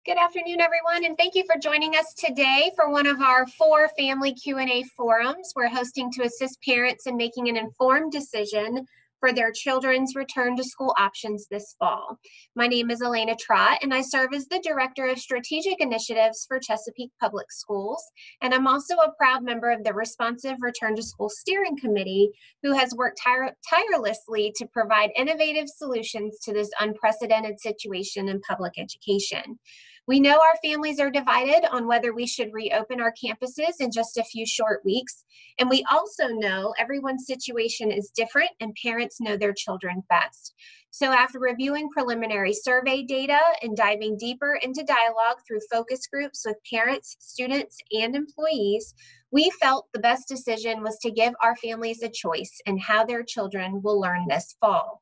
Good afternoon, everyone, and thank you for joining us today for one of our 4 family Q&A forums we're hosting to assist parents in making an informed decision for their children's return to school options this fall. My name is Elena Trott, and I serve as the Director of Strategic Initiatives for Chesapeake Public Schools, and I'm also a proud member of the Responsive Return to School Steering Committee, who has worked tirelessly to provide innovative solutions to this unprecedented situation in public education. We know our families are divided on whether we should reopen our campuses in just a few short weeks, and we also know everyone's situation is different and parents know their children best. So after reviewing preliminary survey data and diving deeper into dialogue through focus groups with parents, students, and employees, we felt the best decision was to give our families a choice in how their children will learn this fall.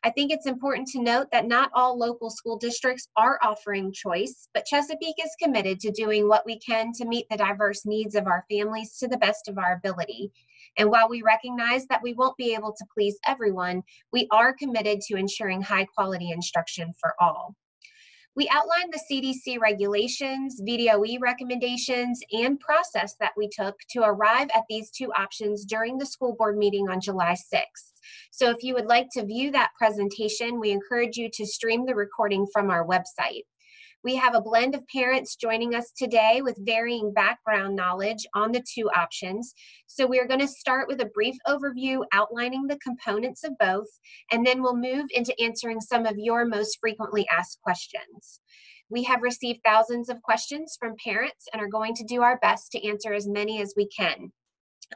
I think it's important to note that not all local school districts are offering choice, but Chesapeake is committed to doing what we can to meet the diverse needs of our families to the best of our ability. And while we recognize that we won't be able to please everyone, we are committed to ensuring high quality instruction for all. We outlined the CDC regulations, VDOE recommendations, and process that we took to arrive at these 2 options during the school board meeting on July 6th. So if you would like to view that presentation, we encourage you to stream the recording from our website. We have a blend of parents joining us today with varying background knowledge on the 2 options. So we're going to start with a brief overview outlining the components of both, and then we'll move into answering some of your most frequently asked questions. We have received thousands of questions from parents and are going to do our best to answer as many as we can.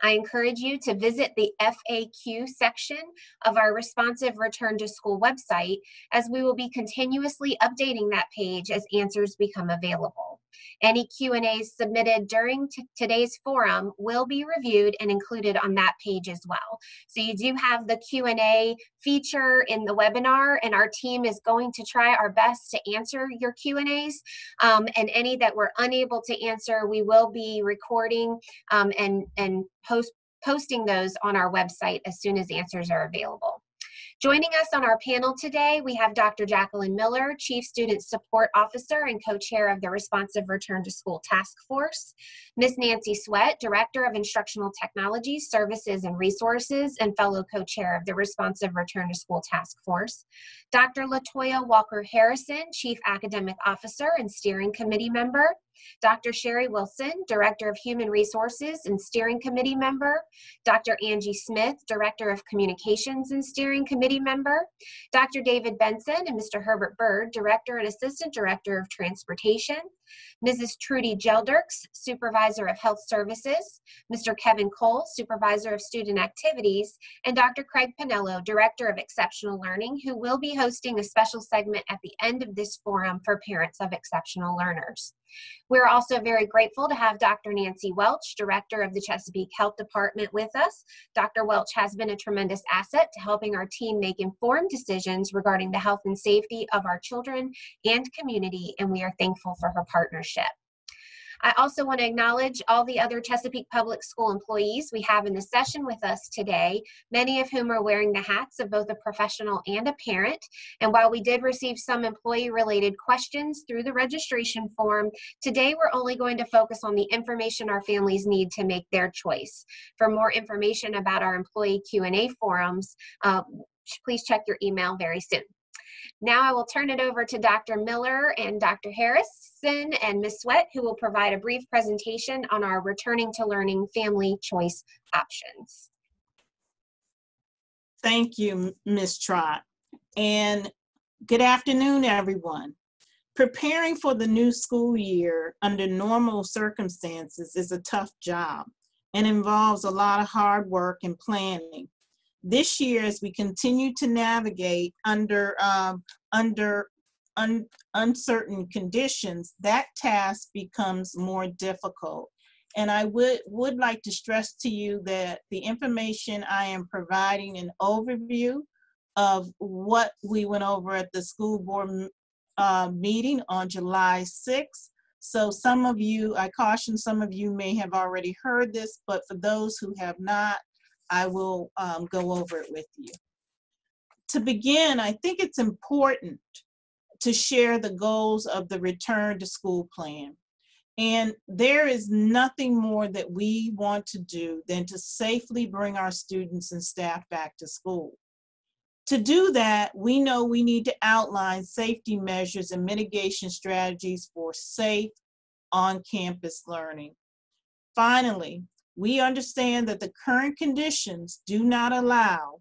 I encourage you to visit the FAQ section of our Responsive Return to School website, as we will be continuously updating that page as answers become available. Any Q&As submitted during today's forum will be reviewed and included on that page as well. So you do have the Q&A feature in the webinar, and our team is going to try our best to answer your Q&As, and any that we're unable to answer, we will be recording and posting those on our website as soon as answers are available. Joining us on our panel today, we have Dr. Jacqueline Miller, Chief Student Support Officer and Co-Chair of the Responsive Return to School Task Force, Ms. Nancy Sweat, Director of Instructional Technologies, Services and Resources, and fellow Co-Chair of the Responsive Return to School Task Force, Dr. LaToya Walker-Harrison, Chief Academic Officer and Steering Committee Member, Dr. Sherry Wilson, Director of Human Resources and Steering Committee Member, Dr. Angie Smith, Director of Communications and Steering Committee Member, Dr. David Benson and Mr. Herbert Bird, Director and Assistant Director of Transportation, Mrs. Trudy Gelderks, Supervisor of Health Services, Mr. Kevin Cole, Supervisor of Student Activities, and Dr. Craig Pinello, Director of Exceptional Learning, who will be hosting a special segment at the end of this forum for parents of exceptional learners. We're also very grateful to have Dr. Nancy Welch, Director of the Chesapeake Health Department, with us. Dr. Welch has been a tremendous asset to helping our team make informed decisions regarding the health and safety of our children and community, and we are thankful for her partnership. I also want to acknowledge all the other Chesapeake Public School employees we have in the session with us today, many of whom are wearing the hats of both a professional and a parent. And while we did receive some employee-related questions through the registration form, today we're only going to focus on the information our families need to make their choice. For more information about our employee Q&A forums, please check your email very soon. Now I will turn it over to Dr. Miller and Dr. Harrison and Ms. Sweat, who will provide a brief presentation on our Returning to Learning family choice options. Thank you, Ms. Trott, and good afternoon, everyone. Preparing for the new school year under normal circumstances is a tough job and involves a lot of hard work and planning. This year, as we continue to navigate under uncertain conditions, that task becomes more difficult. And I would like to stress to you that the information I am providing an overview of what we went over at the school board meeting on July 6th. So some of you, I caution some of you may have already heard this, but for those who have not, I will go over it with you. To begin, I think it's important to share the goals of the return to school plan. And there is nothing more that we want to do than to safely bring our students and staff back to school. To do that, we know we need to outline safety measures and mitigation strategies for safe on-campus learning. Finally, we understand that the current conditions do not allow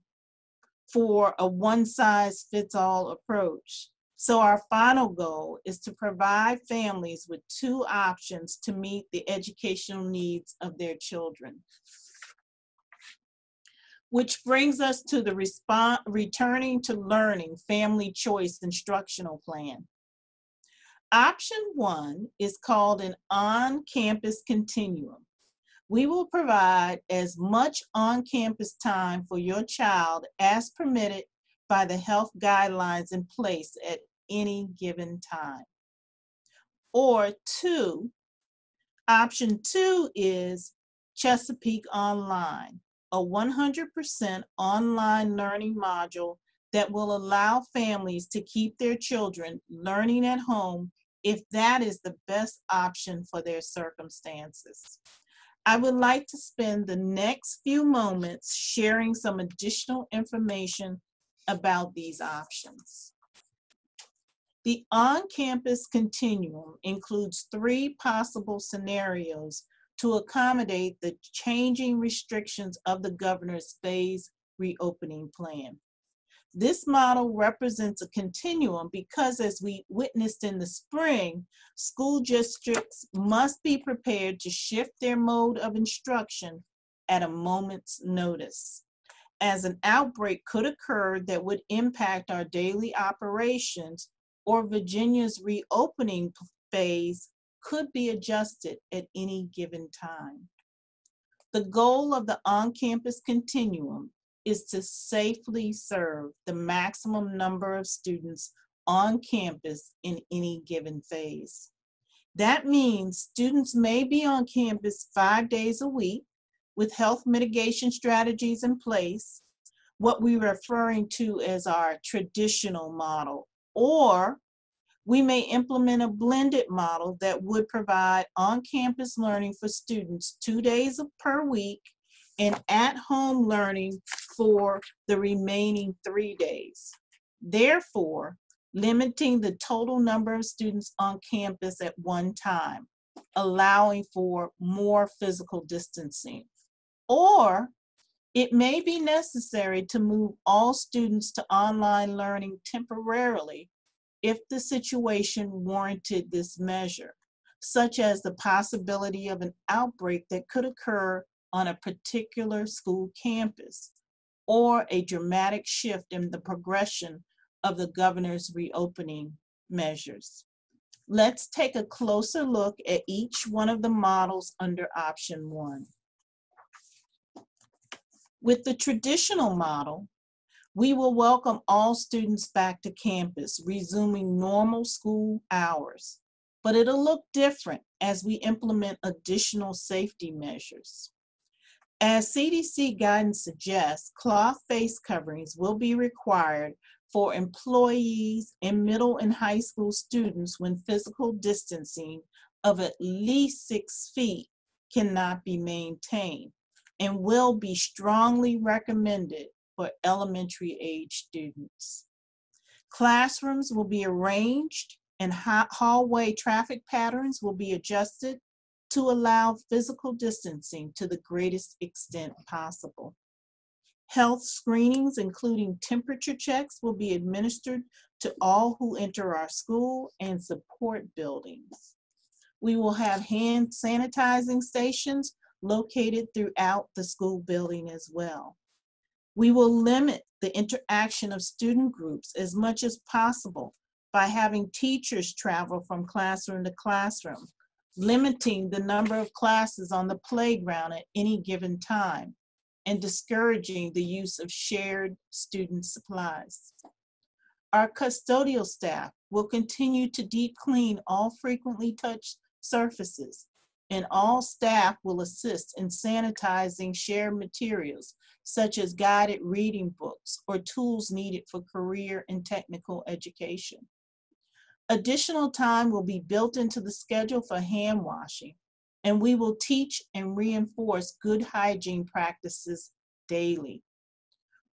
for a one-size-fits-all approach. So our final goal is to provide families with 2 options to meet the educational needs of their children. Which brings us to the Returning to Learning Family Choice Instructional Plan. Option 1 is called an on-campus continuum. We will provide as much on-campus time for your child as permitted by the health guidelines in place at any given time. Or option 2 is Chesapeake Online, a 100% online learning module that will allow families to keep their children learning at home if that is the best option for their circumstances. I would like to spend the next few moments sharing some additional information about these options. The on-campus continuum includes 3 possible scenarios to accommodate the changing restrictions of the governor's phased reopening plan. This model represents a continuum because, as we witnessed in the spring, school districts must be prepared to shift their mode of instruction at a moment's notice, as an outbreak could occur that would impact our daily operations, or Virginia's reopening phase could be adjusted at any given time. The goal of the on-campus continuum is to safely serve the maximum number of students on campus in any given phase. That means students may be on campus 5 days a week with health mitigation strategies in place, what we're referring to as our traditional model, or we may implement a blended model that would provide on-campus learning for students 2 days per week and at-home learning for the remaining 3 days. Therefore, limiting the total number of students on campus at one time, allowing for more physical distancing. Or it may be necessary to move all students to online learning temporarily if the situation warranted this measure, such as the possibility of an outbreak that could occur on a particular school campus, or a dramatic shift in the progression of the governor's reopening measures. Let's take a closer look at each one of the models under option 1. With the traditional model, we will welcome all students back to campus, resuming normal school hours, but it'll look different as we implement additional safety measures. As CDC guidance suggests, cloth face coverings will be required for employees and middle and high school students when physical distancing of at least 6 feet cannot be maintained, and will be strongly recommended for elementary age students. Classrooms will be arranged and hallway traffic patterns will be adjusted to allow physical distancing to the greatest extent possible. Health screenings, including temperature checks, will be administered to all who enter our school and support buildings. We will have hand sanitizing stations located throughout the school building as well. We will limit the interaction of student groups as much as possible by having teachers travel from classroom to classroom, limiting the number of classes on the playground at any given time, and discouraging the use of shared student supplies. Our custodial staff will continue to deep clean all frequently touched surfaces, and all staff will assist in sanitizing shared materials, such as guided reading books or tools needed for career and technical education. Additional time will be built into the schedule for hand washing, and we will teach and reinforce good hygiene practices daily.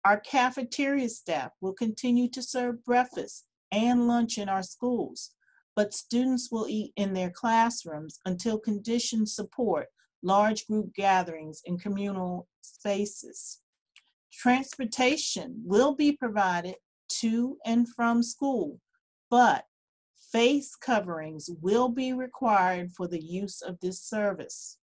Our cafeteria staff will continue to serve breakfast and lunch in our schools, but students will eat in their classrooms until conditions support large group gatherings in communal spaces. Transportation will be provided to and from school, but face coverings will be required for the use of this service.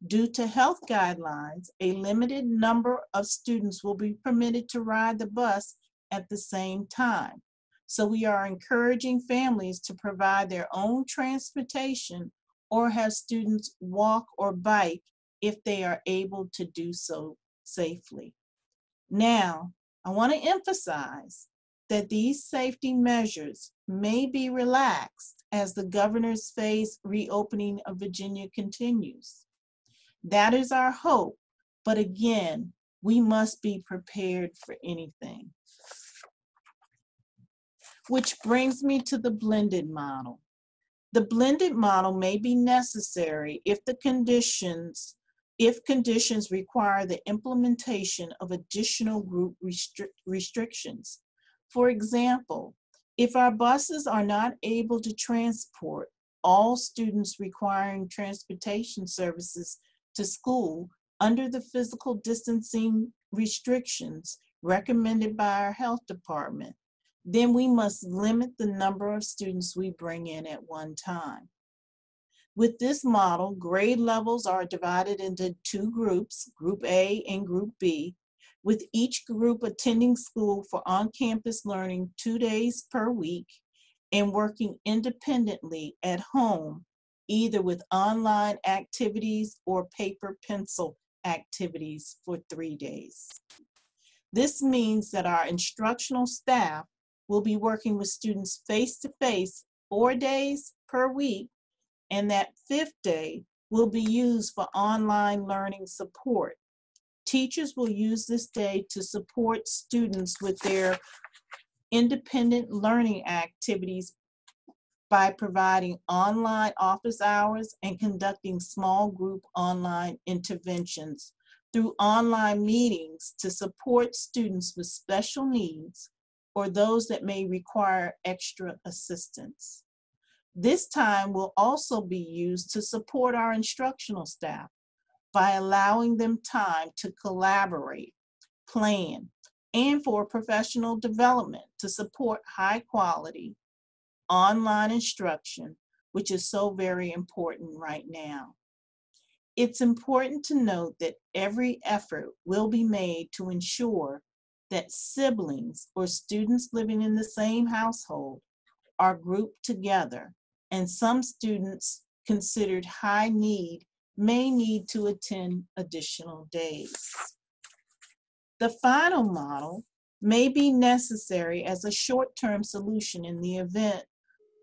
Due to health guidelines, a limited number of students will be permitted to ride the bus at the same time. So we are encouraging families to provide their own transportation or have students walk or bike if they are able to do so safely. Now, I want to emphasize that these safety measures may be relaxed as the governor's phased reopening of Virginia continues. That is our hope, but again, we must be prepared for anything. Which brings me to the blended model. The blended model may be necessary if conditions require the implementation of additional group restrictions. For example, if our buses are not able to transport all students requiring transportation services to school under the physical distancing restrictions recommended by our health department, then we must limit the number of students we bring in at one time. With this model, grade levels are divided into two groups, Group A and Group B, with each group attending school for on-campus learning 2 days per week and working independently at home, either with online activities or paper pencil activities for 3 days. This means that our instructional staff will be working with students face-to-face 4 days per week, and that 5th day will be used for online learning support. Teachers will use this day to support students with their independent learning activities by providing online office hours and conducting small group online interventions through online meetings to support students with special needs or those that may require extra assistance. This time will also be used to support our instructional staff by allowing them time to collaborate, plan, and for professional development to support high quality online instruction, which is so very important right now. It's important to note that every effort will be made to ensure that siblings or students living in the same household are grouped together, and some students considered high need may need to attend additional days. The final model may be necessary as a short-term solution in the event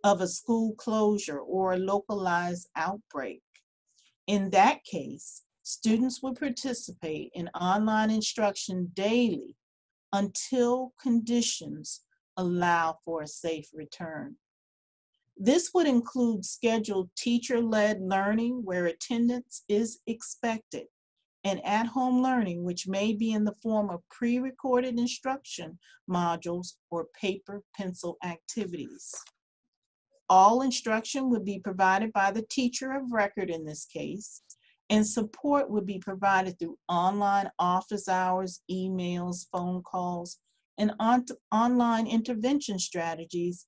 of a school closure or a localized outbreak. In that case, students will participate in online instruction daily until conditions allow for a safe return. This would include scheduled teacher-led learning where attendance is expected, and at-home learning, which may be in the form of pre-recorded instruction modules or paper pencil activities. All instruction would be provided by the teacher of record in this case, and support would be provided through online office hours, emails, phone calls, and online intervention strategies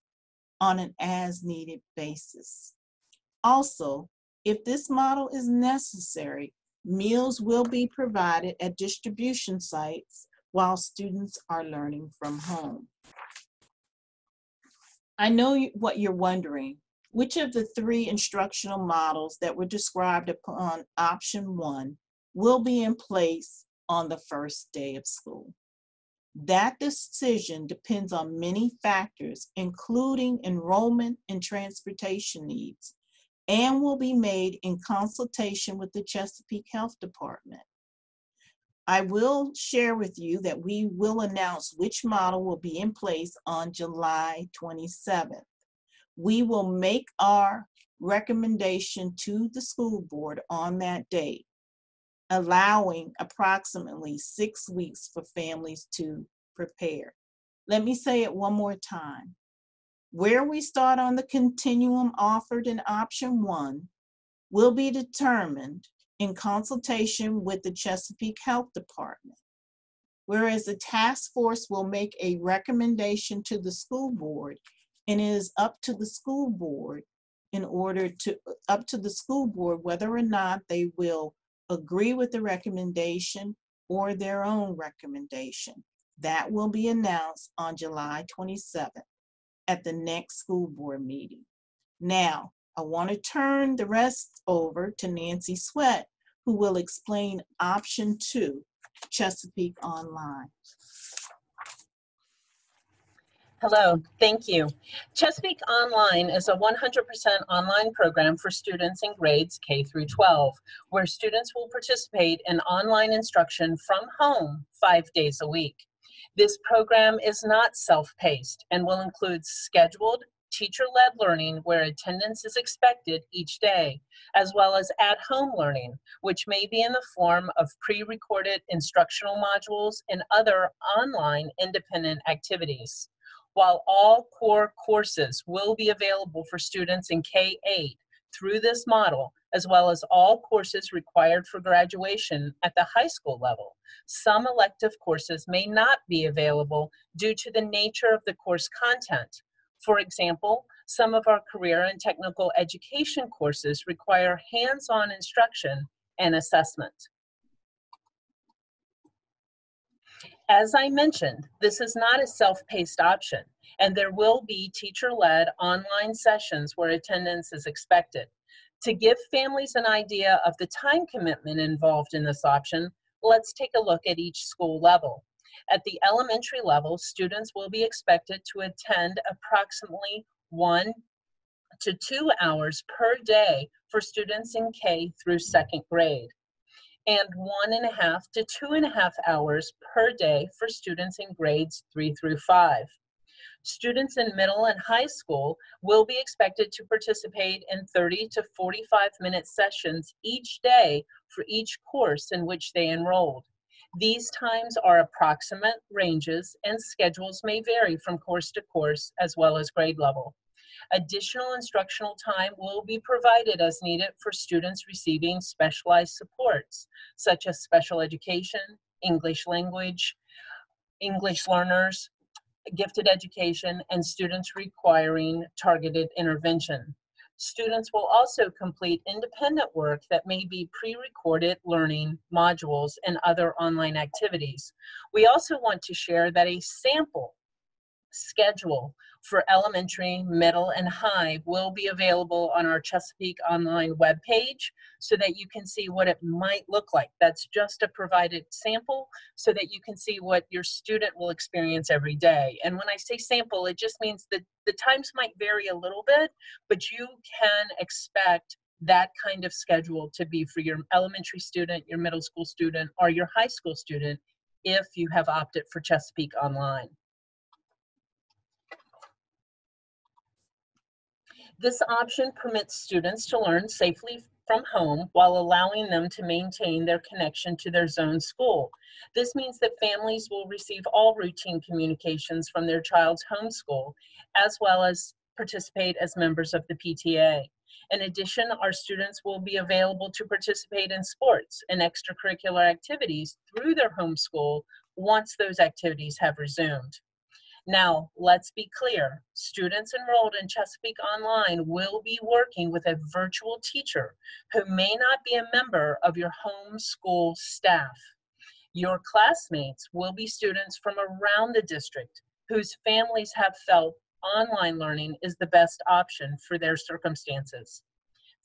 on an as-needed basis. Also, if this model is necessary, meals will be provided at distribution sites while students are learning from home. I know what you're wondering. Which of the 3 instructional models that were described upon option 1 will be in place on the first day of school? That decision depends on many factors, including enrollment and transportation needs, and will be made in consultation with the Chesapeake Health Department. I will share with you that we will announce which model will be in place on July 27th. We will make our recommendation to the school board on that date, allowing approximately 6 weeks for families to prepare. Let me say it one more time. Where we start on the continuum offered in option 1 will be determined in consultation with the Chesapeake Health Department, whereas the task force will make a recommendation to the school board, and it is up to the school board whether or not they will agree with the recommendation or their own recommendation. That will be announced on July 27th at the next school board meeting. Now, I want to turn the rest over to Nancy Sweat, who will explain option 2, Chesapeake Online. Hello, thank you. Chesapeake Online is a 100% online program for students in grades K through 12, where students will participate in online instruction from home 5 days a week. This program is not self-paced and will include scheduled, teacher-led learning where attendance is expected each day, as well as at-home learning, which may be in the form of pre-recorded instructional modules and other online independent activities. While all core courses will be available for students in K-8 through this model, as well as all courses required for graduation at the high school level, some elective courses may not be available due to the nature of the course content. For example, some of our career and technical education courses require hands-on instruction and assessment. As I mentioned, this is not a self-paced option, and there will be teacher-led online sessions where attendance is expected. To give families an idea of the time commitment involved in this option, let's take a look at each school level. At the elementary level, students will be expected to attend approximately 1 to 2 hours per day for students in K through 2nd grade, and 1.5 to 2.5 hours per day for students in grades 3 through 5. Students in middle and high school will be expected to participate in 30 to 45-minute sessions each day for each course in which they enrolled. These times are approximate ranges, and schedules may vary from course to course as well as grade level. Additional instructional time will be provided as needed for students receiving specialized supports, such as special education, English language, English learners, gifted education, and students requiring targeted intervention. Students will also complete independent work that may be pre-recorded learning modules and other online activities. We also want to share that a sample schedule for elementary, middle, and high will be available on our Chesapeake Online webpage so that you can see what it might look like. That's just a provided sample so that you can see what your student will experience every day. And when I say sample, it just means that the times might vary a little bit, but you can expect that kind of schedule to be for your elementary student, your middle school student, or your high school student if you have opted for Chesapeake Online. This option permits students to learn safely from home while allowing them to maintain their connection to their zone school. This means that families will receive all routine communications from their child's home school, as well as participate as members of the PTA. In addition, our students will be available to participate in sports and extracurricular activities through their home school once those activities have resumed. Now, let's be clear. Students enrolled in Chesapeake Online will be working with a virtual teacher who may not be a member of your home school staff. Your classmates will be students from around the district whose families have felt online learning is the best option for their circumstances.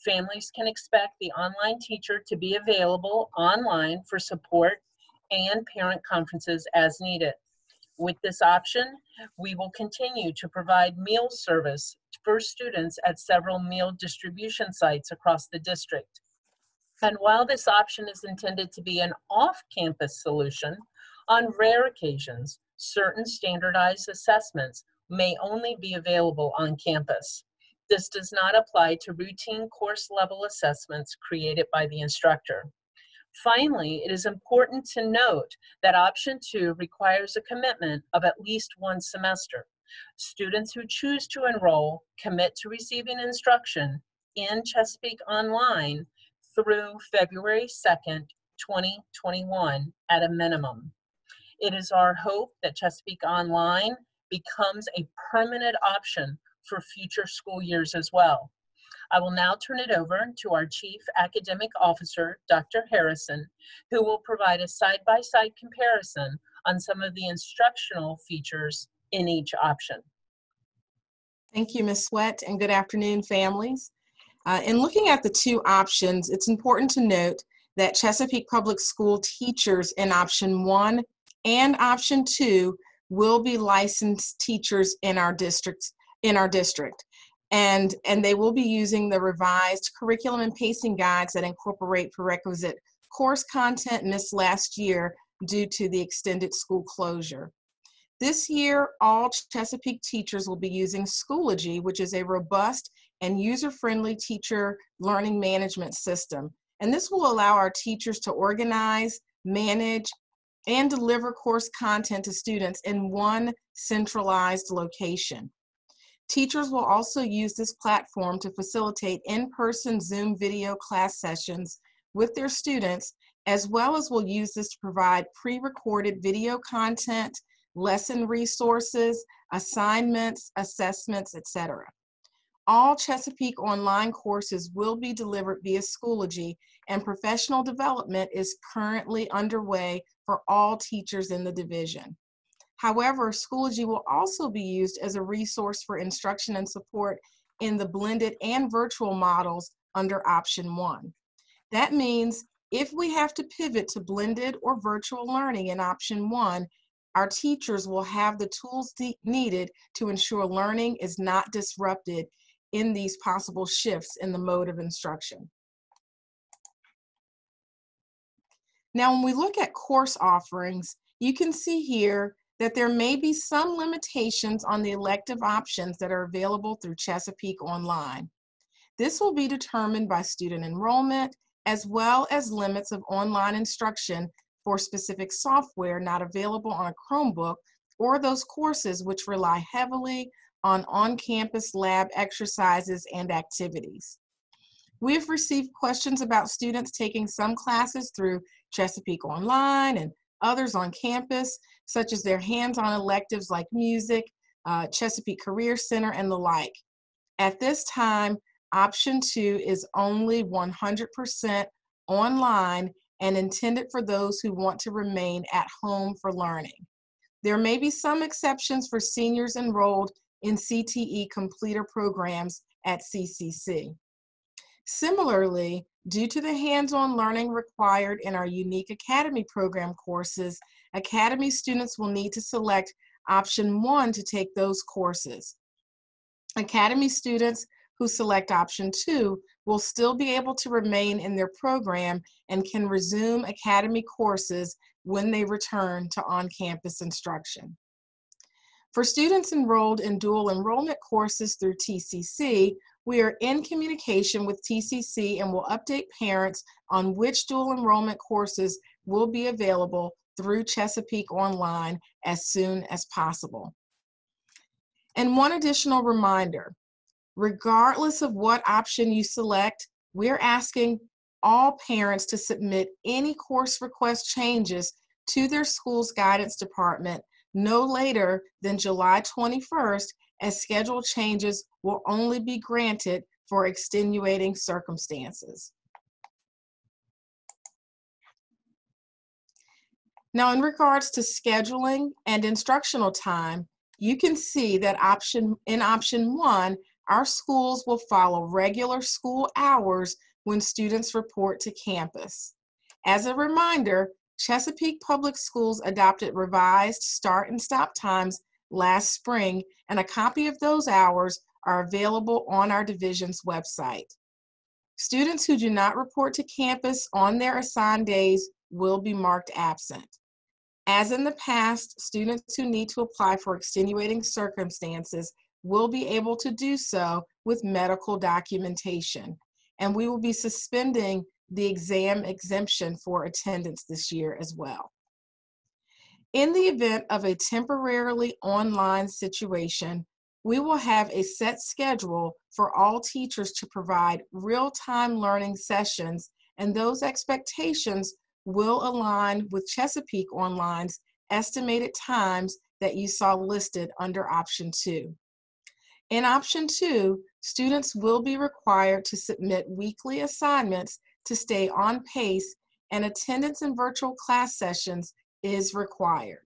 Families can expect the online teacher to be available online for support and parent conferences as needed. With this option, we will continue to provide meal service for students at several meal distribution sites across the district. And while this option is intended to be an off-campus solution, on rare occasions, certain standardized assessments may only be available on campus. This does not apply to routine course level assessments created by the instructor. Finally, it is important to note that option 2 requires a commitment of at least 1 semester. Students who choose to enroll commit to receiving instruction in Chesapeake Online through February 2nd, 2021 at a minimum. It is our hope that Chesapeake Online becomes a permanent option for future school years as well. I will now turn it over to our Chief Academic Officer, Dr. Harrison, who will provide a side-by-side comparison on some of the instructional features in each option. Thank you, Ms. Sweat, and good afternoon, families. In looking at the 2 options, it's important to note that Chesapeake Public School teachers in option 1 and option 2 will be licensed teachers in our district. And they will be using the revised curriculum and pacing guides that incorporate prerequisite course content missed last year due to the extended school closure. This year, all Chesapeake teachers will be using Schoology, which is a robust and user-friendly teacher learning management system. And this will allow our teachers to organize, manage, and deliver course content to students in one centralized location. Teachers will also use this platform to facilitate in-person Zoom video class sessions with their students, as well as will use this to provide pre-recorded video content, lesson resources, assignments, assessments, etc. All Chesapeake Online courses will be delivered via Schoology, and professional development is currently underway for all teachers in the division. However, Schoology will also be used as a resource for instruction and support in the blended and virtual models under option 1. That means if we have to pivot to blended or virtual learning in option 1, our teachers will have the tools needed to ensure learning is not disrupted in these possible shifts in the mode of instruction. Now, when we look at course offerings, you can see here that there may be some limitations on the elective options that are available through Chesapeake Online. This will be determined by student enrollment, as well as limits of online instruction for specific software not available on a Chromebook, or those courses which rely heavily on on-campus lab exercises and activities. We have received questions about students taking some classes through Chesapeake Online and others on campus, such as their hands-on electives like music, Chesapeake Career Center, and the like. At this time, option 2 is only 100% online and intended for those who want to remain at home for learning. There may be some exceptions for seniors enrolled in CTE completer programs at CCC. Similarly, due to the hands-on learning required in our Unique Academy program courses, Academy students will need to select option 1 to take those courses. Academy students who select option 2 will still be able to remain in their program and can resume Academy courses when they return to on-campus instruction. For students enrolled in dual enrollment courses through TCC, we are in communication with TCC and will update parents on which dual enrollment courses will be available through Chesapeake Online as soon as possible. And one additional reminder, regardless of what option you select, we're asking all parents to submit any course request changes to their school's guidance department no later than July 21st, as schedule changes will only be granted for extenuating circumstances. Now, in regards to scheduling and instructional time, you can see that in option 1, our schools will follow regular school hours when students report to campus. As a reminder, Chesapeake Public Schools adopted revised start and stop times last spring, and a copy of those hours are available on our division's website. Students who do not report to campus on their assigned days will be marked absent. As in the past, students who need to apply for extenuating circumstances will be able to do so with medical documentation. And we will be suspending the exam exemption for attendance this year as well. In the event of a temporarily online situation, we will have a set schedule for all teachers to provide real-time learning sessions, and those expectations will align with Chesapeake Online's estimated times that you saw listed under option 2. In option 2, students will be required to submit weekly assignments to stay on pace, and attendance in virtual class sessions is required.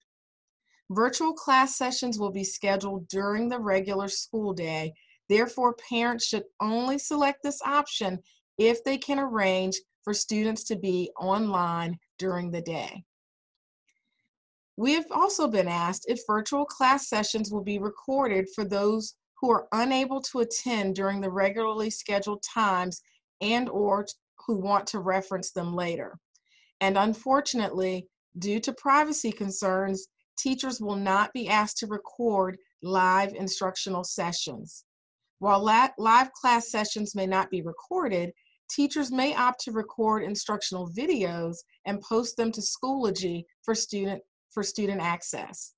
Virtual class sessions will be scheduled during the regular school day. Therefore, parents should only select this option if they can arrange for students to be online during the day. We have also been asked if virtual class sessions will be recorded for those who are unable to attend during the regularly scheduled times and/or who want to reference them later. And unfortunately, due to privacy concerns, teachers will not be asked to record live instructional sessions. While live class sessions may not be recorded, teachers may opt to record instructional videos and post them to Schoology for student access.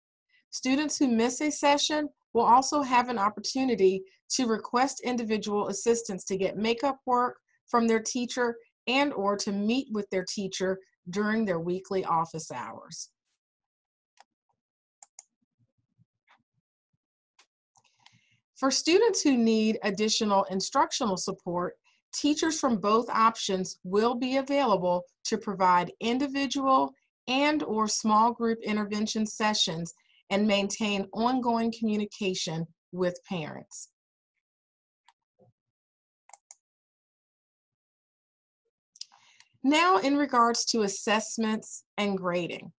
Students who miss a session will also have an opportunity to request individual assistance to get makeup work from their teacher and/or to meet with their teacher during their weekly office hours. For students who need additional instructional support, teachers from both options will be available to provide individual and/or small group intervention sessions and maintain ongoing communication with parents. Now, in regards to assessments and grading.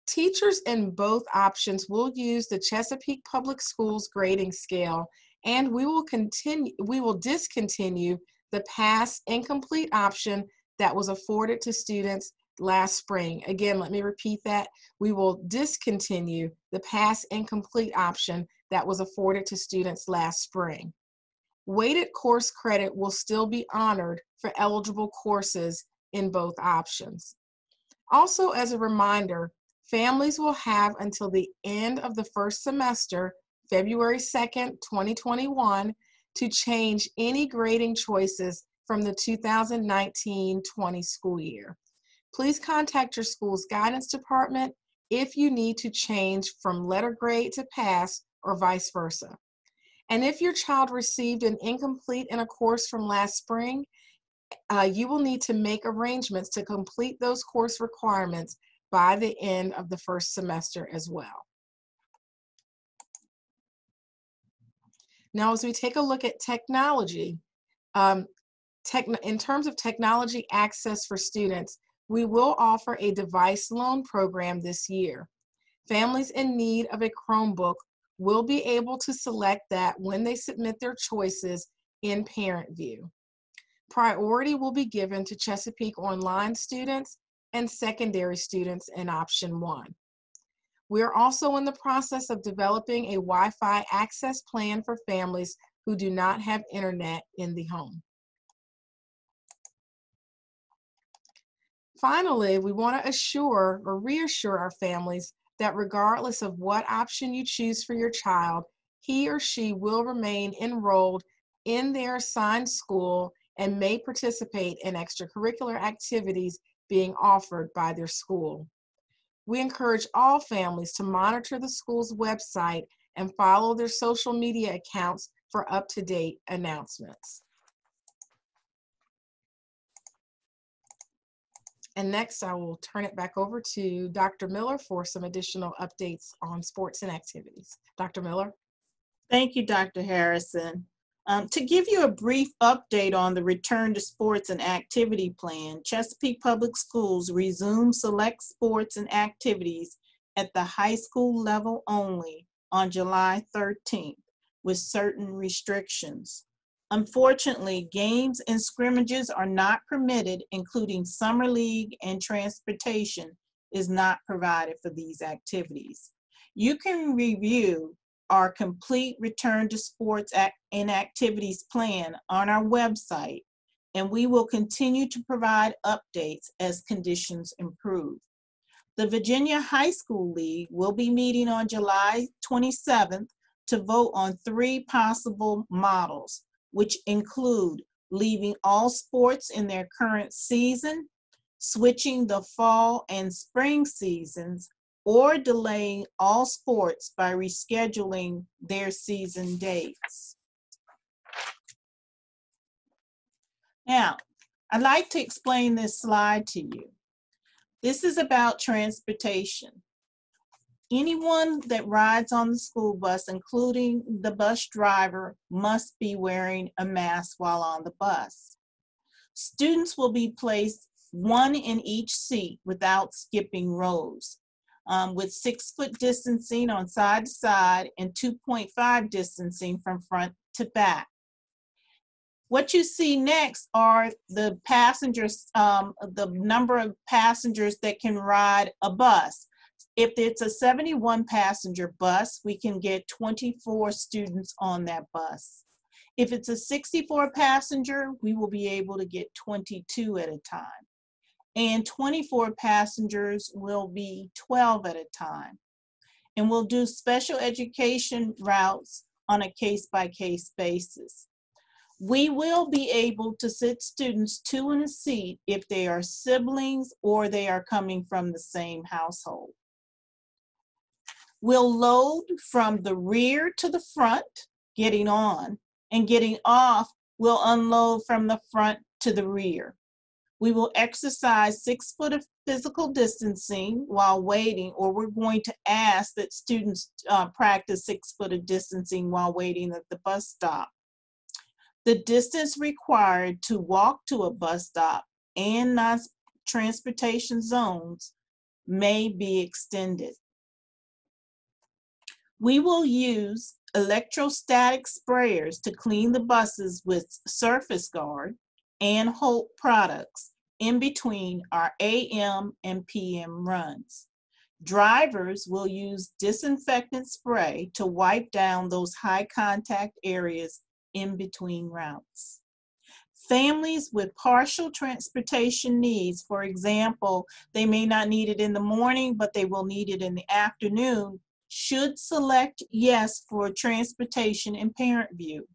Teachers in both options will use the Chesapeake Public Schools grading scale, and we will discontinue the pass incomplete option that was afforded to students last spring. Again, let me repeat that. We will discontinue the pass incomplete option that was afforded to students last spring. Weighted course credit will still be honored for eligible courses in both options. Also, as a reminder, families will have until the end of the first semester, February 2nd, 2021, to change any grading choices from the 2019-20 school year. Please contact your school's guidance department if you need to change from letter grade to pass or vice versa. And if your child received an incomplete in a course from last spring, you will need to make arrangements to complete those course requirements by the end of the first semester as well. Now, as we take a look at technology, in terms of technology access for students, we will offer a device loan program this year. Families in need of a Chromebook will be able to select that when they submit their choices in Parent View. Priority will be given to Chesapeake Online students and secondary students in option 1. We are also in the process of developing a Wi-Fi access plan for families who do not have internet in the home. Finally, we want to assure or reassure our families that regardless of what option you choose for your child, he or she will remain enrolled in their assigned school and may participate in extracurricular activities being offered by their school. We encourage all families to monitor the school's website and follow their social media accounts for up-to-date announcements. And next, I will turn it back over to Dr. Miller for some additional updates on sports and activities. Dr. Miller? Thank you, Dr. Harrison. To give you a brief update on the return to sports and activity plan, Chesapeake Public Schools resumed select sports and activities at the high school level only on July 13th with certain restrictions. Unfortunately, games and scrimmages are not permitted, including summer league, and transportation is not provided for these activities. You can review our complete return to sports and activities plan on our website, and we will continue to provide updates as conditions improve. The Virginia High School League will be meeting on July 27th to vote on 3 possible models, which include leaving all sports in their current season, switching the fall and spring seasons, or delaying all sports by rescheduling their season dates. Now, I'd like to explain this slide to you. This is about transportation. Anyone that rides on the school bus, including the bus driver, must be wearing a mask while on the bus. Students will be placed 1 in each seat without skipping rows, with 6-foot distancing on side to side and 2.5 distancing from front to back. What you see next are the passengers, the number of passengers that can ride a bus. If it's a 71 passenger bus, we can get 24 students on that bus. If it's a 64 passenger, we will be able to get 22 at a time. And 24 passengers will be 12 at a time. And we'll do special education routes on a case-by-case basis. We will be able to sit students 2 in a seat if they are siblings or they are coming from the same household. We'll load from the rear to the front, getting on, and getting off, we'll unload from the front to the rear. We will exercise 6 foot of physical distancing while waiting, or we're going to ask that students practice 6 foot of distancing while waiting at the bus stop. The distance required to walk to a bus stop and non-transportation zones may be extended. We will use electrostatic sprayers to clean the buses with Surface Guard and Holt products in between our AM and PM runs. Drivers will use disinfectant spray to wipe down those high contact areas in between routes. Families with partial transportation needs, for example, they may not need it in the morning, but they will need it in the afternoon, should select yes for transportation in parent view.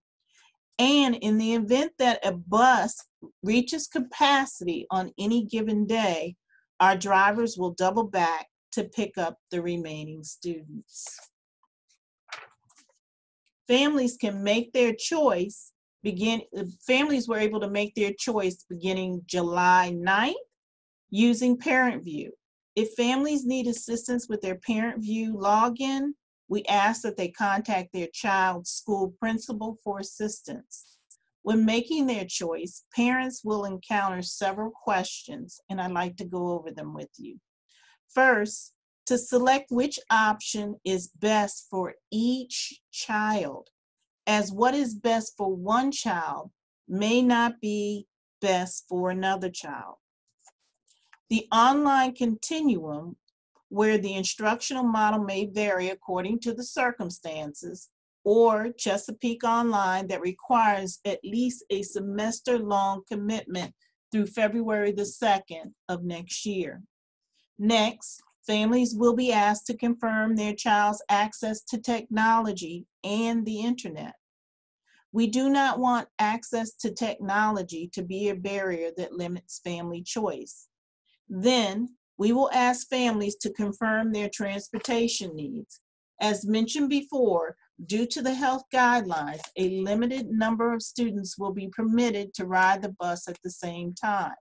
And in the event that a bus reaches capacity on any given day, our drivers will double back to pick up the remaining students. Families can make their choice families were able to make their choice beginning July 9th using Parent View. If families need assistance with their Parent View login, we ask that they contact their child's school principal for assistance. When making their choice, parents will encounter several questions, and I'd like to go over them with you. First, to select which option is best for each child, as what is best for one child may not be best for another child. The online continuum, where the instructional model may vary according to the circumstances, or Chesapeake Online that requires at least a semester-long commitment through February the 2nd of next year. Next, families will be asked to confirm their child's access to technology and the internet. We do not want access to technology to be a barrier that limits family choice. Then, we will ask families to confirm their transportation needs. As mentioned before, due to the health guidelines, a limited number of students will be permitted to ride the bus at the same time.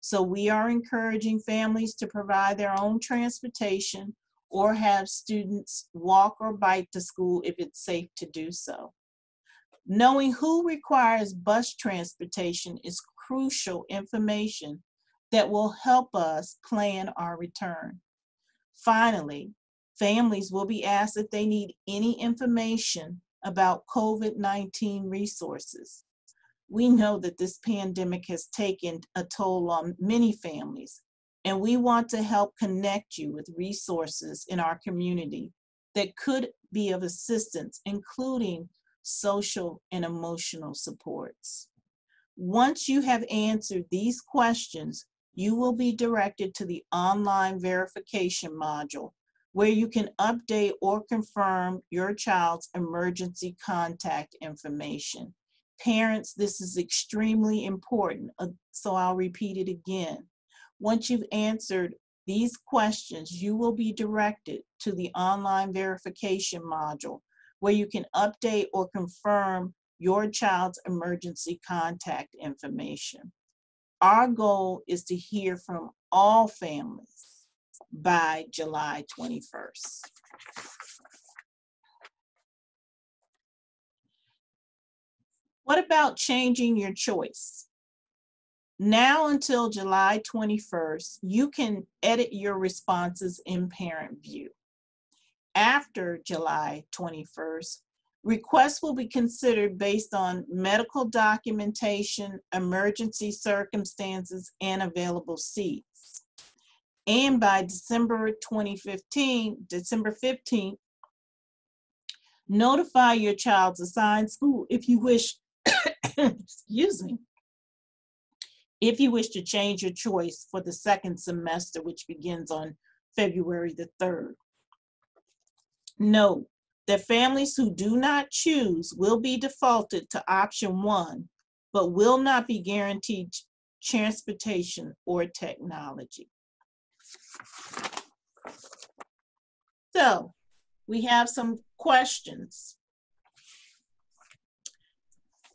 So we are encouraging families to provide their own transportation or have students walk or bike to school if it's safe to do so. Knowing who requires bus transportation is crucial information that will help us plan our return. Finally, families will be asked if they need any information about COVID-19 resources. We know that this pandemic has taken a toll on many families, and we want to help connect you with resources in our community that could be of assistance, including social and emotional supports. Once you have answered these questions, you will be directed to the online verification module, where you can update or confirm your child's emergency contact information. Parents, this is extremely important, so I'll repeat it again. Once you've answered these questions, you will be directed to the online verification module, where you can update or confirm your child's emergency contact information. Our goal is to hear from all families by July 21st. What about changing your choice? Now until July 21st, you can edit your responses in Parent View. After July 21st, requests will be considered based on medical documentation, emergency circumstances, and available seats. And by December 15th, notify your child's assigned school if you wish, excuse me, if you wish to change your choice for the second semester, which begins on February the 3rd. Note that families who do not choose will be defaulted to option 1, but will not be guaranteed transportation or technology. So we have some questions.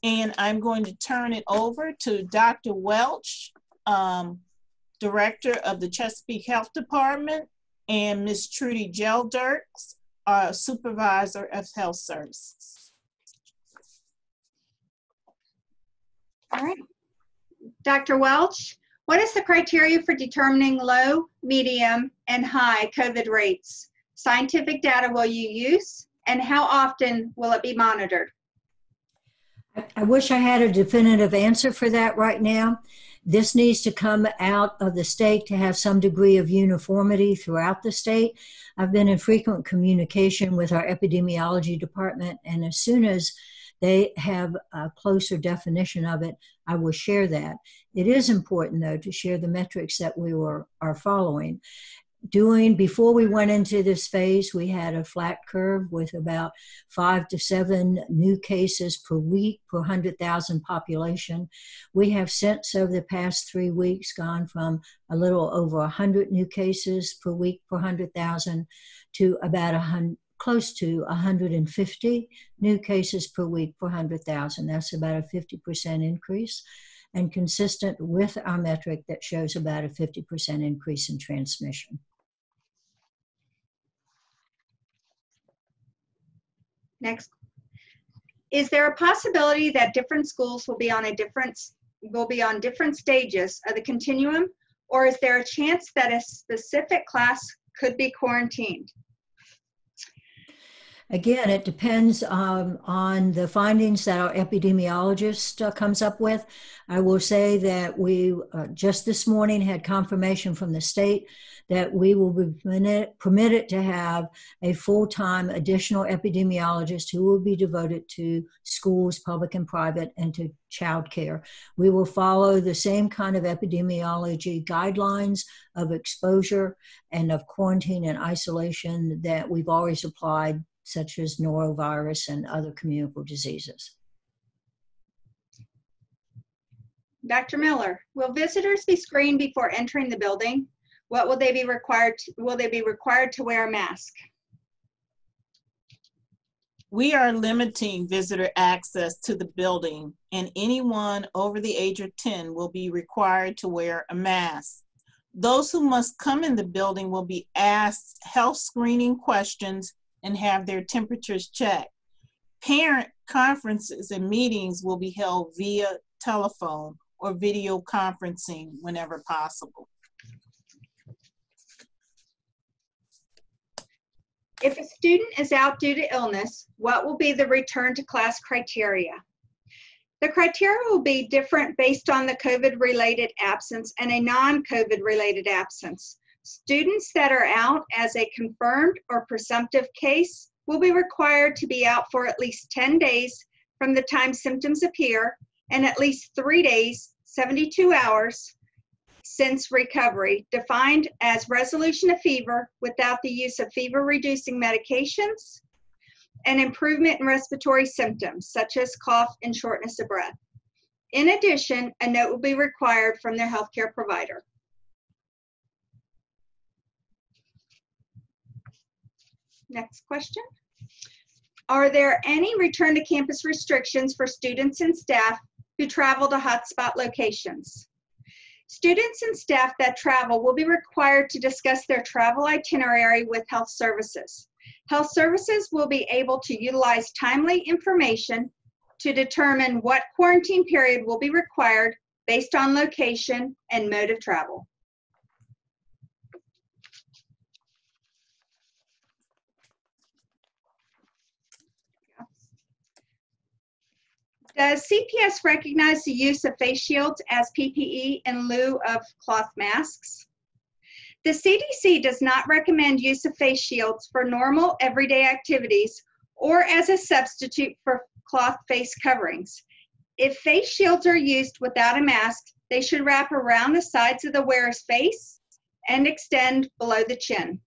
And I'm going to turn it over to Dr. Welch, Director of the Chesapeake Health Department, and Ms. Trudy Gelderks, Supervisor of Health Services. All right. Dr. Welch, what is the criteria for determining low, medium, and high COVID rates? Scientific data will you use, and how often will it be monitored? I wish I had a definitive answer for that right now. This needs to come out of the state to have some degree of uniformity throughout the state. I've been in frequent communication with our epidemiology department, and as soon as they have a closer definition of it, I will share that. It is important, though, to share the metrics that we are following. Before we went into this phase, we had a flat curve with about 5 to 7 new cases per week per 100,000 population. We have since, over the past 3 weeks, gone from a little over 100 new cases per week per 100,000 to about close to 150 new cases per week per 100,000. That's about a 50% increase, and consistent with our metric that shows about a 50% increase in transmission. Next. Is there a possibility that different schools will be on different stages of the continuum, or is there a chance that a specific class could be quarantined? Again, it depends on the findings that our epidemiologist comes up with. I will say that we just this morning had confirmation from the state that we will be permitted to have a full-time additional epidemiologist who will be devoted to schools, public and private, and to child care. We will follow the same kind of epidemiology guidelines of exposure and of quarantine and isolation that we've always applied, such as norovirus and other communicable diseases. Dr. Miller, will visitors be screened before entering the building? What will they be required to wear a mask? We are limiting visitor access to the building, and anyone over the age of 10 will be required to wear a mask. Those who must come in the building will be asked health screening questions and have their temperatures checked. Parent conferences and meetings will be held via telephone or video conferencing whenever possible. If a student is out due to illness, what will be the return to class criteria? The criteria will be different based on the COVID-related absence and a non-COVID related absence. Students that are out as a confirmed or presumptive case will be required to be out for at least 10 days from the time symptoms appear and at least 3 days, 72 hours since recovery, defined as resolution of fever without the use of fever-reducing medications and improvement in respiratory symptoms such as cough and shortness of breath. In addition, a note will be required from their healthcare provider. Next question. Are there any return to campus restrictions for students and staff who travel to hotspot locations? Students and staff that travel will be required to discuss their travel itinerary with health services. Health services will be able to utilize timely information to determine what quarantine period will be required based on location and mode of travel. Does CPS recognize the use of face shields as PPE in lieu of cloth masks? The CDC does not recommend use of face shields for normal everyday activities or as a substitute for cloth face coverings. If face shields are used without a mask, they should wrap around the sides of the wearer's face and extend below the chin.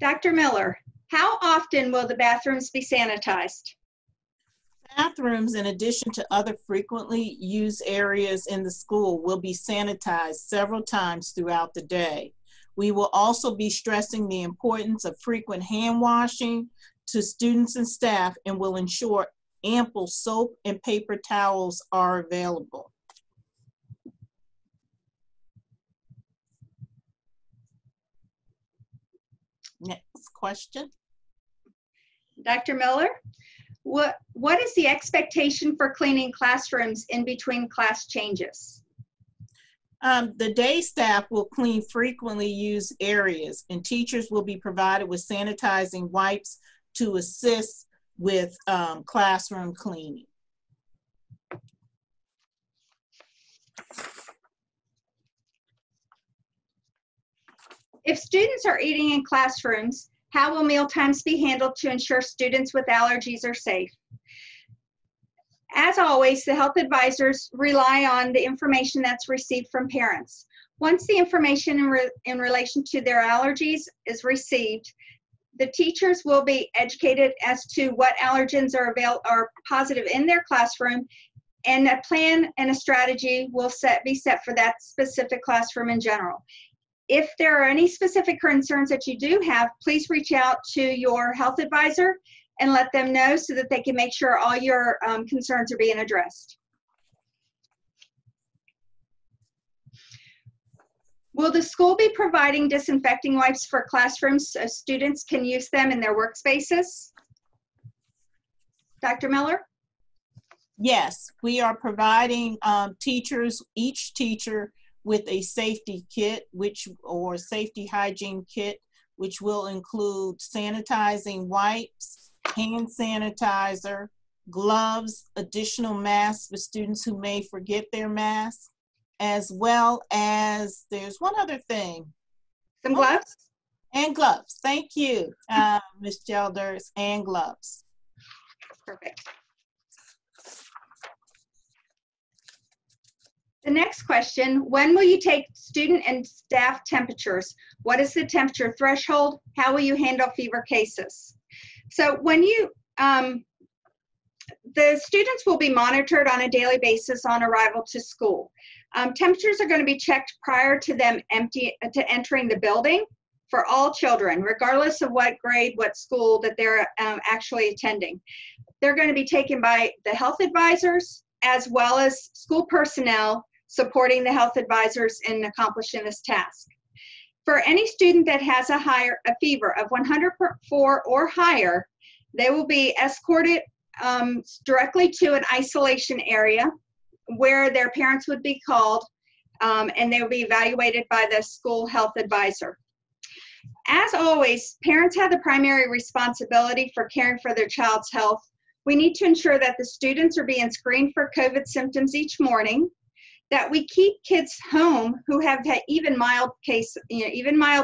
Dr. Miller, how often will the bathrooms be sanitized? Bathrooms, in addition to other frequently used areas in the school, will be sanitized several times throughout the day. We will also be stressing the importance of frequent hand washing to students and staff and will ensure ample soap and paper towels are available. Next question. Dr. Miller, what is the expectation for cleaning classrooms in between class changes? The day staff will clean frequently used areas, and teachers will be provided with sanitizing wipes to assist with classroom cleaning. If students are eating in classrooms, how will meal times be handled to ensure students with allergies are safe? As always, the health advisors rely on the information that's received from parents. Once the information in relation to their allergies is received, the teachers will be educated as to what allergens are positive in their classroom, and a plan and a strategy will be set for that specific classroom in general. If there are any specific concerns that you do have, please reach out to your health advisor and let them know so that they can make sure all your concerns are being addressed. Will the school be providing disinfecting wipes for classrooms so students can use them in their workspaces? Dr. Miller? Yes, we are providing each teacher with a safety kit, or safety hygiene kit, which will include sanitizing wipes, hand sanitizer, gloves, additional masks for students who may forget their masks, as well as, there's one other thing. Some gloves? And gloves, thank you, Ms. Gelders, and gloves. Perfect. The next question, when will you take student and staff temperatures? What is the temperature threshold? How will you handle fever cases? So when the students will be monitored on a daily basis on arrival to school. Temperatures are going to be checked prior to them entering the building for all children, regardless of what grade, what school that they're actually attending. They're going to be taken by the health advisors as well as school personnel supporting the health advisors in accomplishing this task. For any student that has a fever of 104 or higher, they will be escorted directly to an isolation area where their parents would be called, and they will be evaluated by the school health advisor. As always, parents have the primary responsibility for caring for their child's health. We need to ensure that the students are being screened for COVID symptoms each morning. that we keep kids home who have had even mild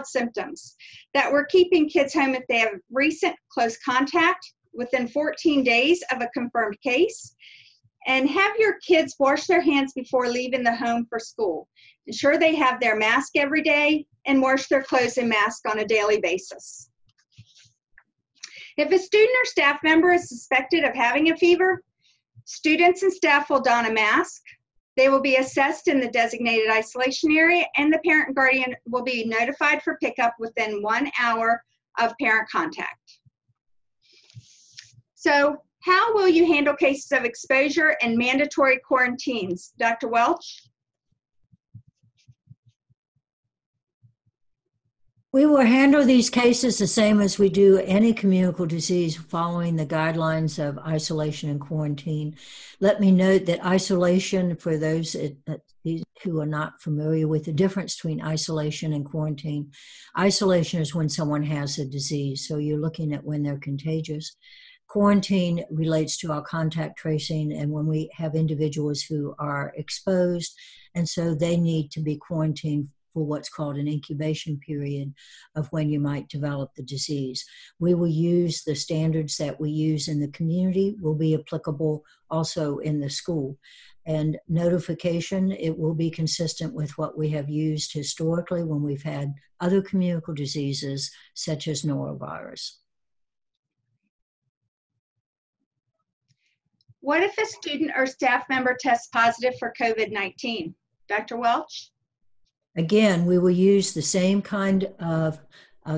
symptoms, that we're keeping kids home if they have recent close contact within 14 days of a confirmed case, and have your kids wash their hands before leaving the home for school. Ensure they have their mask every day and wash their clothes and mask on a daily basis. If a student or staff member is suspected of having a fever, students and staff will don a mask. They will be assessed in the designated isolation area, and the parent and guardian will be notified for pickup within 1 hour of parent contact. So, how will you handle cases of exposure and mandatory quarantines? Dr. Welch? We will handle these cases the same as we do any communicable disease, following the guidelines of isolation and quarantine. Let me note that isolation, for those who are not familiar with the difference between isolation and quarantine, isolation is when someone has a disease, so you're looking at when they're contagious. Quarantine relates to our contact tracing and when we have individuals who are exposed, and so they need to be quarantined for what's called an incubation period of when you might develop the disease. We will use the standards that we use in the community will be applicable also in the school. And notification, it will be consistent with what we have used historically when we've had other communicable diseases such as norovirus. What if a student or staff member tests positive for COVID-19? Dr. Welch? Again, we will use the same kind of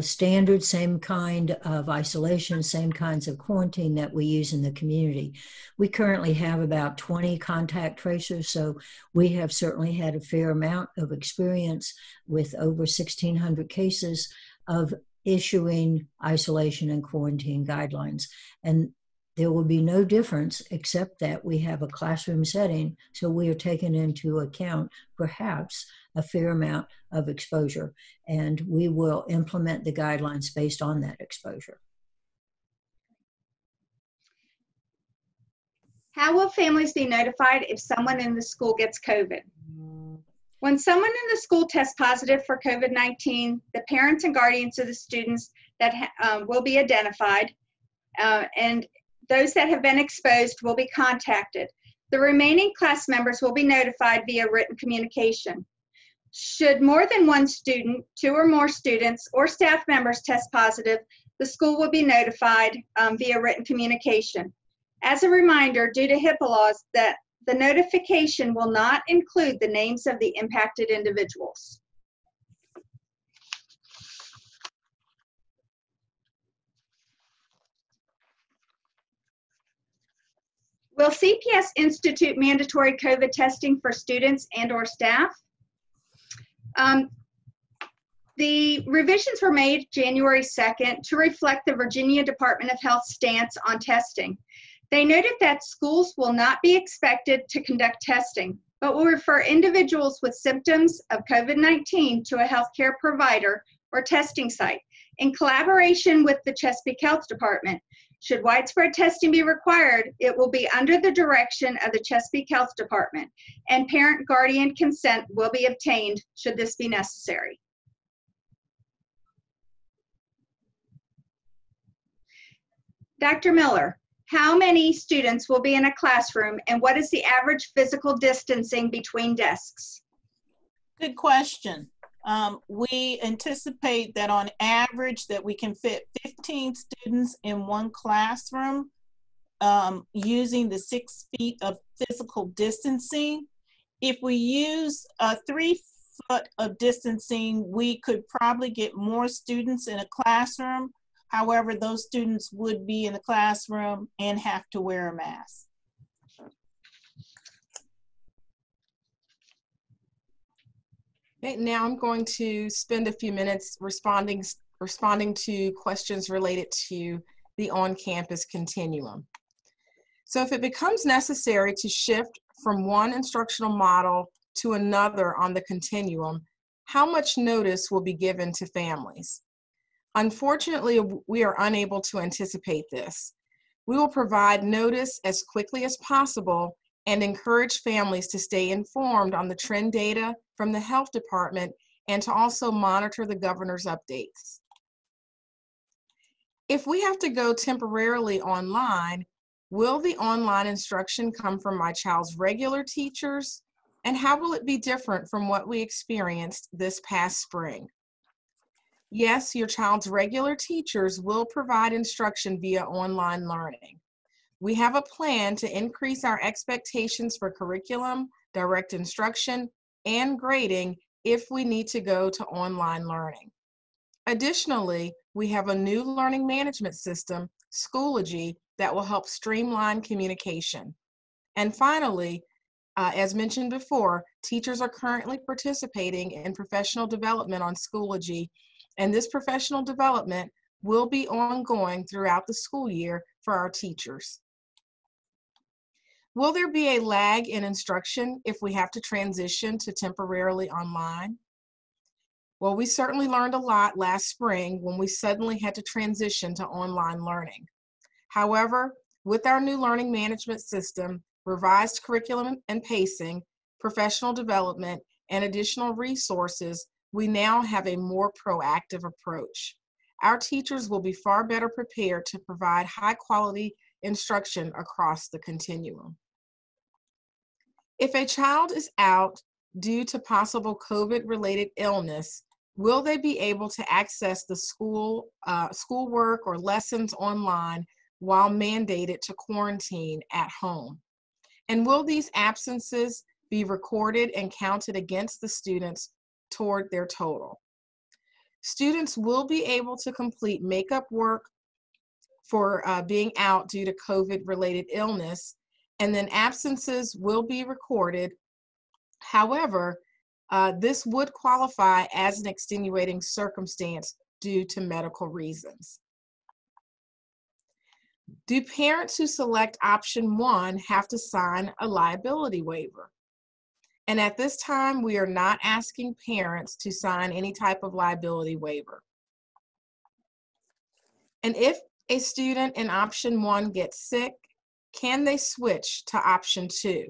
standards, same kind of isolation, same kinds of quarantine that we use in the community. We currently have about 20 contact tracers, so we have certainly had a fair amount of experience with over 1,600 cases of issuing isolation and quarantine guidelines. And there will be no difference except that we have a classroom setting, so we are taking into account perhaps a fair amount of exposure, and we will implement the guidelines based on that exposure. How will families be notified if someone in the school gets COVID? When someone in the school tests positive for COVID-19, the parents and guardians of the students that will be identified, and those that have been exposed will be contacted. The remaining class members will be notified via written communication. Should more than one student, 2 or more students, or staff members test positive, the school will be notified via written communication. As a reminder, due to HIPAA laws, that the notification will not include the names of the impacted individuals. Will CPS institute mandatory COVID testing for students and/or staff? The revisions were made January 2nd to reflect the Virginia Department of Health stance on testing. They noted that schools will not be expected to conduct testing, but will refer individuals with symptoms of COVID-19 to a healthcare provider or testing site in collaboration with the Chesapeake Health Department. Should widespread testing be required, it will be under the direction of the Chesapeake Health Department, and parent-guardian consent will be obtained should this be necessary. Dr. Miller, how many students will be in a classroom, and what is the average physical distancing between desks? Good question. We anticipate that on average that we can fit 15 students in one classroom using the 6 feet of physical distancing. If we use 3 foot of distancing, we could probably get more students in a classroom. However, those students would be in the classroom and have to wear a mask. Okay, now I'm going to spend a few minutes responding to questions related to the on-campus continuum. So if it becomes necessary to shift from one instructional model to another on the continuum, how much notice will be given to families? Unfortunately, we are unable to anticipate this. We will provide notice as quickly as possible and encourage families to stay informed on the trend data from the health department and to also monitor the governor's updates. If we have to go temporarily online, will the online instruction come from my child's regular teachers? And how will it be different from what we experienced this past spring? Yes, your child's regular teachers will provide instruction via online learning. We have a plan to increase our expectations for curriculum, direct instruction, and grading if we need to go to online learning. Additionally, we have a new learning management system, Schoology, that will help streamline communication. And finally, as mentioned before, teachers are currently participating in professional development on Schoology, and this professional development will be ongoing throughout the school year for our teachers. Will there be a lag in instruction if we have to transition to temporarily online? Well, we certainly learned a lot last spring when we suddenly had to transition to online learning. However, with our new learning management system, revised curriculum and pacing, professional development, and additional resources, we now have a more proactive approach. Our teachers will be far better prepared to provide high-quality instruction across the continuum. If a child is out due to possible COVID-related illness, will they be able to access the schoolwork or lessons online while mandated to quarantine at home? And will these absences be recorded and counted against the students toward their total? Students will be able to complete makeup work for being out due to COVID-related illness, and then absences will be recorded. However, this would qualify as an extenuating circumstance due to medical reasons. Do parents who select option 1 have to sign a liability waiver? And at this time, we are not asking parents to sign any type of liability waiver. And if a student in option 1 gets sick, can they switch to option 2?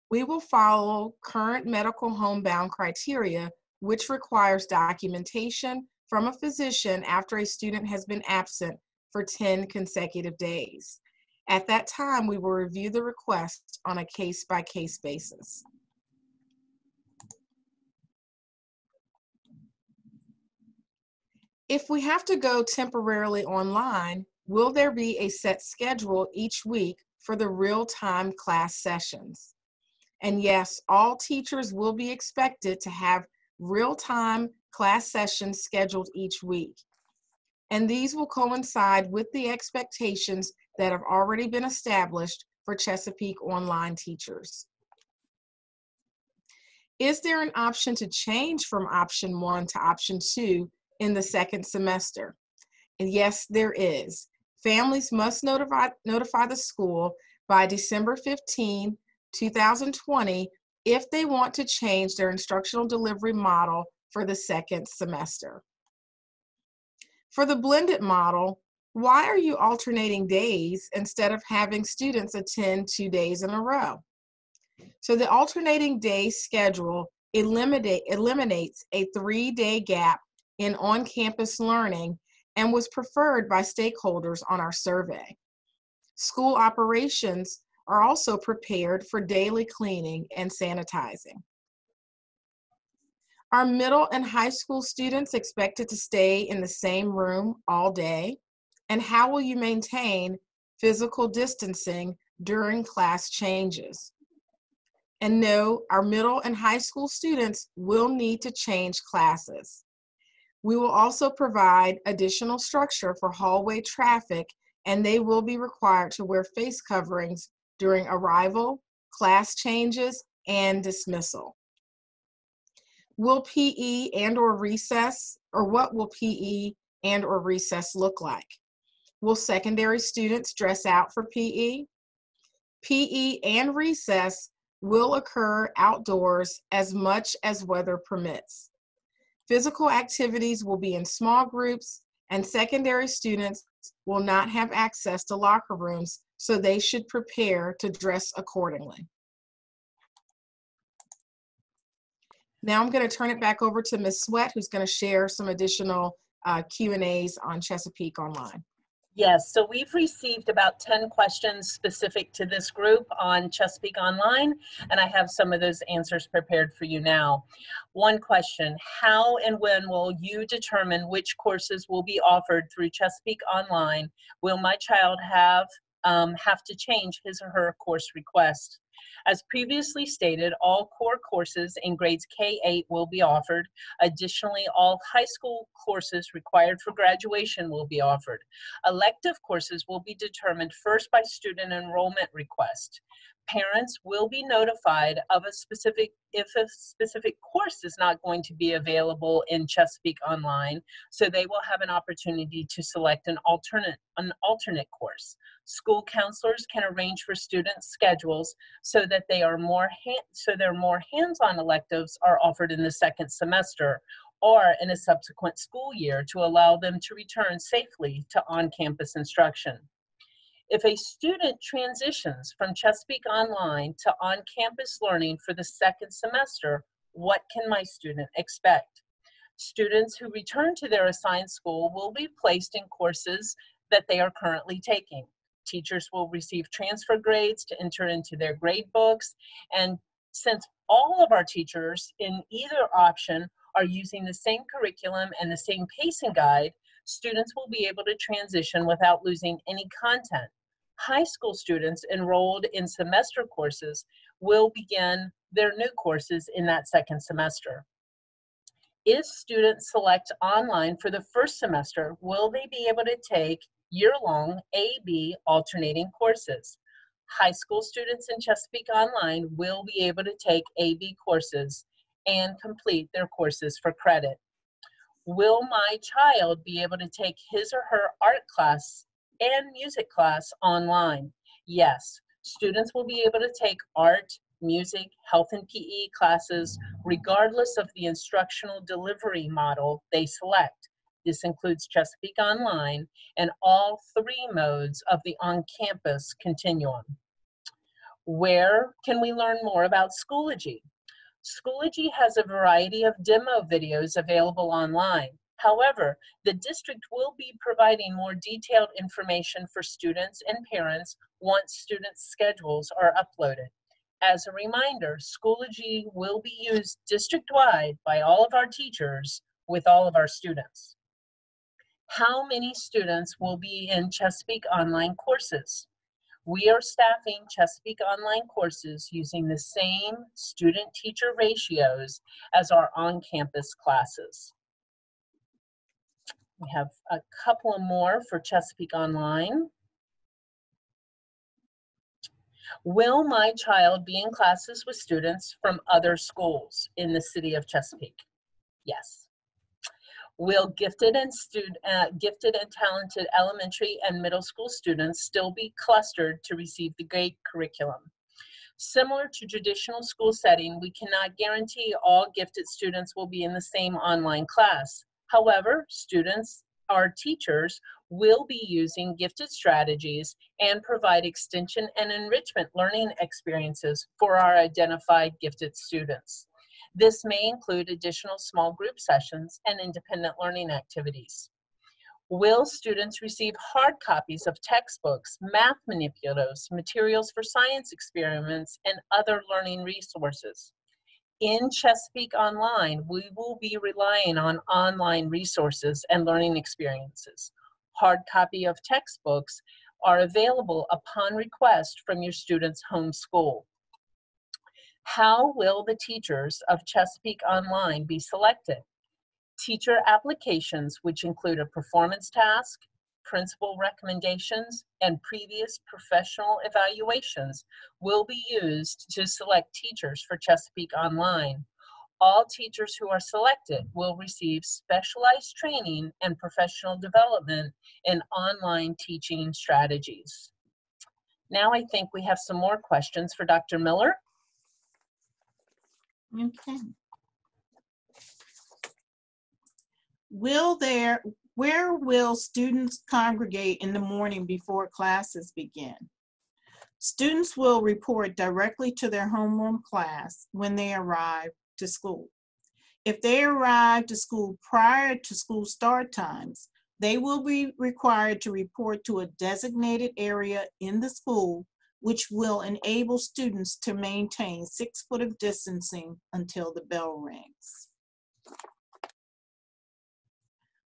We will follow current medical homebound criteria, which requires documentation from a physician after a student has been absent for 10 consecutive days. At that time, we will review the request on a case-by-case basis. If we have to go temporarily online, will there be a set schedule each week for the real-time class sessions? And yes, all teachers will be expected to have real-time class sessions scheduled each week. And these will coincide with the expectations that have already been established for Chesapeake online teachers. Is there an option to change from option 1 to option 2 in the second semester? And yes, there is. Families must notify the school by December 15, 2020 if they want to change their instructional delivery model for the second semester. For the blended model, why are you alternating days instead of having students attend 2 days in a row? So the alternating day schedule eliminates a 3-day gap in on-campus learning and was preferred by stakeholders on our survey. School operations are also prepared for daily cleaning and sanitizing. Are middle and high school students expected to stay in the same room all day? And how will you maintain physical distancing during class changes? And no, our middle and high school students will need to change classes. We will also provide additional structure for hallway traffic, and they will be required to wear face coverings during arrival, class changes, and dismissal. Will PE and/or recess, or what will PE and/or recess look like? Will secondary students dress out for PE? PE and recess will occur outdoors as much as weather permits. Physical activities will be in small groups, and secondary students will not have access to locker rooms so they should prepare to dress accordingly. Now I'm going to turn it back over to Ms. Sweat, who's going to share some additional Q&As on Chesapeake Online. Yes, so we've received about 10 questions specific to this group on Chesapeake Online, and I have some of those answers prepared for you now. One question: how and when will you determine which courses will be offered through Chesapeake Online? Will my child have to change his or her course request? As previously stated, all core courses in grades K-8 will be offered. Additionally, all high school courses required for graduation will be offered. Elective courses will be determined first by student enrollment request. Parents will be notified of if a specific course is not going to be available in Chesapeake Online, so they will have an opportunity to select an alternate course. School counselors can arrange for students' schedules so that their more hands-on electives are offered in the second semester or in a subsequent school year to allow them to return safely to on-campus instruction. If a student transitions from Chesapeake Online to on-campus learning for the second semester, what can my student expect? Students who return to their assigned school will be placed in courses that they are currently taking. Teachers will receive transfer grades to enter into their grade books, and since all of our teachers in either option are using the same curriculum and the same pacing guide, students will be able to transition without losing any content. High school students enrolled in semester courses will begin their new courses in that second semester. If students select online for the first semester, will they be able to take year-long A/B alternating courses? High school students in Chesapeake Online will be able to take A/B courses and complete their courses for credit. Will my child be able to take his or her art class and music class online? Yes, students will be able to take art, music, health and PE classes regardless of the instructional delivery model they select. This includes Chesapeake Online and all three modes of the on-campus continuum. Where can we learn more about Schoology? Schoology has a variety of demo videos available online. However, the district will be providing more detailed information for students and parents once students' schedules are uploaded. As a reminder, Schoology will be used district-wide by all of our teachers with all of our students. How many students will be in Chesapeake Online courses? We are staffing Chesapeake Online courses using the same student-teacher ratios as our on-campus classes. We have a couple more for Chesapeake Online. Will my child be in classes with students from other schools in the city of Chesapeake? Yes. Will gifted and talented elementary and middle school students still be clustered to receive the grade curriculum? Similar to traditional school setting, we cannot guarantee all gifted students will be in the same online class. However, our teachers will be using gifted strategies and provide extension and enrichment learning experiences for our identified gifted students. This may include additional small group sessions and independent learning activities. Will students receive hard copies of textbooks, math manipulatives, materials for science experiments, and other learning resources? In Chesapeake Online, we will be relying on online resources and learning experiences. Hard copy of textbooks are available upon request from your student's home school. How will the teachers of Chesapeake Online be selected? Teacher applications, which include a performance task, principal recommendations, and previous professional evaluations, will be used to select teachers for Chesapeake Online. All teachers who are selected will receive specialized training and professional development in online teaching strategies. Now I think we have some more questions for Dr. Miller. Okay. Where will students congregate in the morning before classes begin? Students will report directly to their homeroom class when they arrive to school. If they arrive to school prior to school start times, they will be required to report to a designated area in the school, which will enable students to maintain 6 feet of distancing until the bell rings.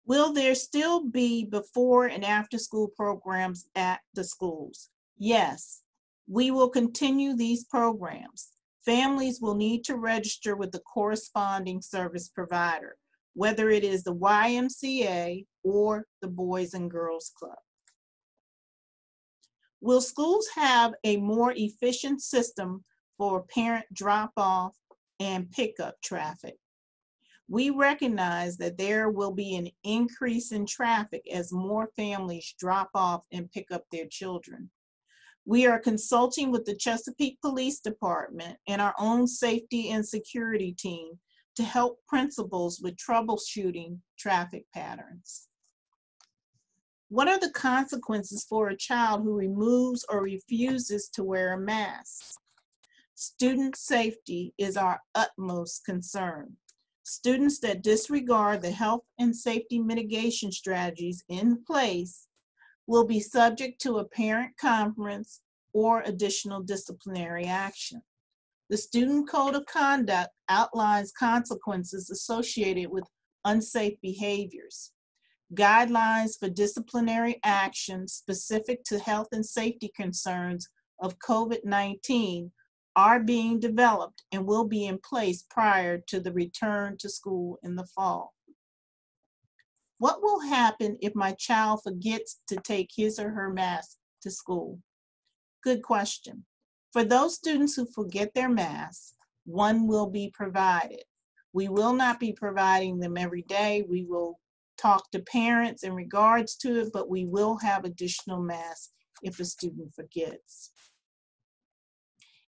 Will there still be before and after school programs at the schools? Yes, we will continue these programs. Families will need to register with the corresponding service provider, whether it is the YMCA or the Boys and Girls Club. Will schools have a more efficient system for parent drop-off and pickup traffic? We recognize that there will be an increase in traffic as more families drop off and pick up their children. We are consulting with the Chesapeake Police Department and our own safety and security team to help principals with troubleshooting traffic patterns. What are the consequences for a child who removes or refuses to wear a mask? Student safety is our utmost concern. Students that disregard the health and safety mitigation strategies in place will be subject to a parent conference or additional disciplinary action. The Student Code of Conduct outlines consequences associated with unsafe behaviors. Guidelines for disciplinary action specific to health and safety concerns of COVID-19 are being developed and will be in place prior to the return to school in the fall. What will happen if my child forgets to take his or her mask to school? Good question. For those students who forget their masks, one will be provided. We will not be providing them every day. We will talk to parents in regards to it, but we will have additional masks if a student forgets.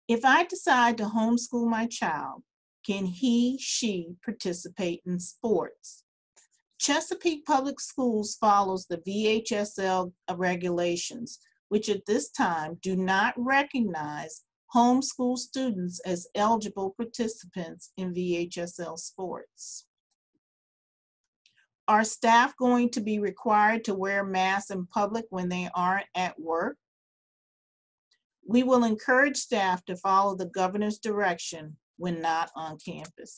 If I decide to homeschool my child, can he, she participate in sports? Chesapeake Public Schools follows the VHSL regulations, which at this time do not recognize homeschool students as eligible participants in VHSL sports. Are staff going to be required to wear masks in public when they aren't at work? We will encourage staff to follow the governor's direction when not on campus.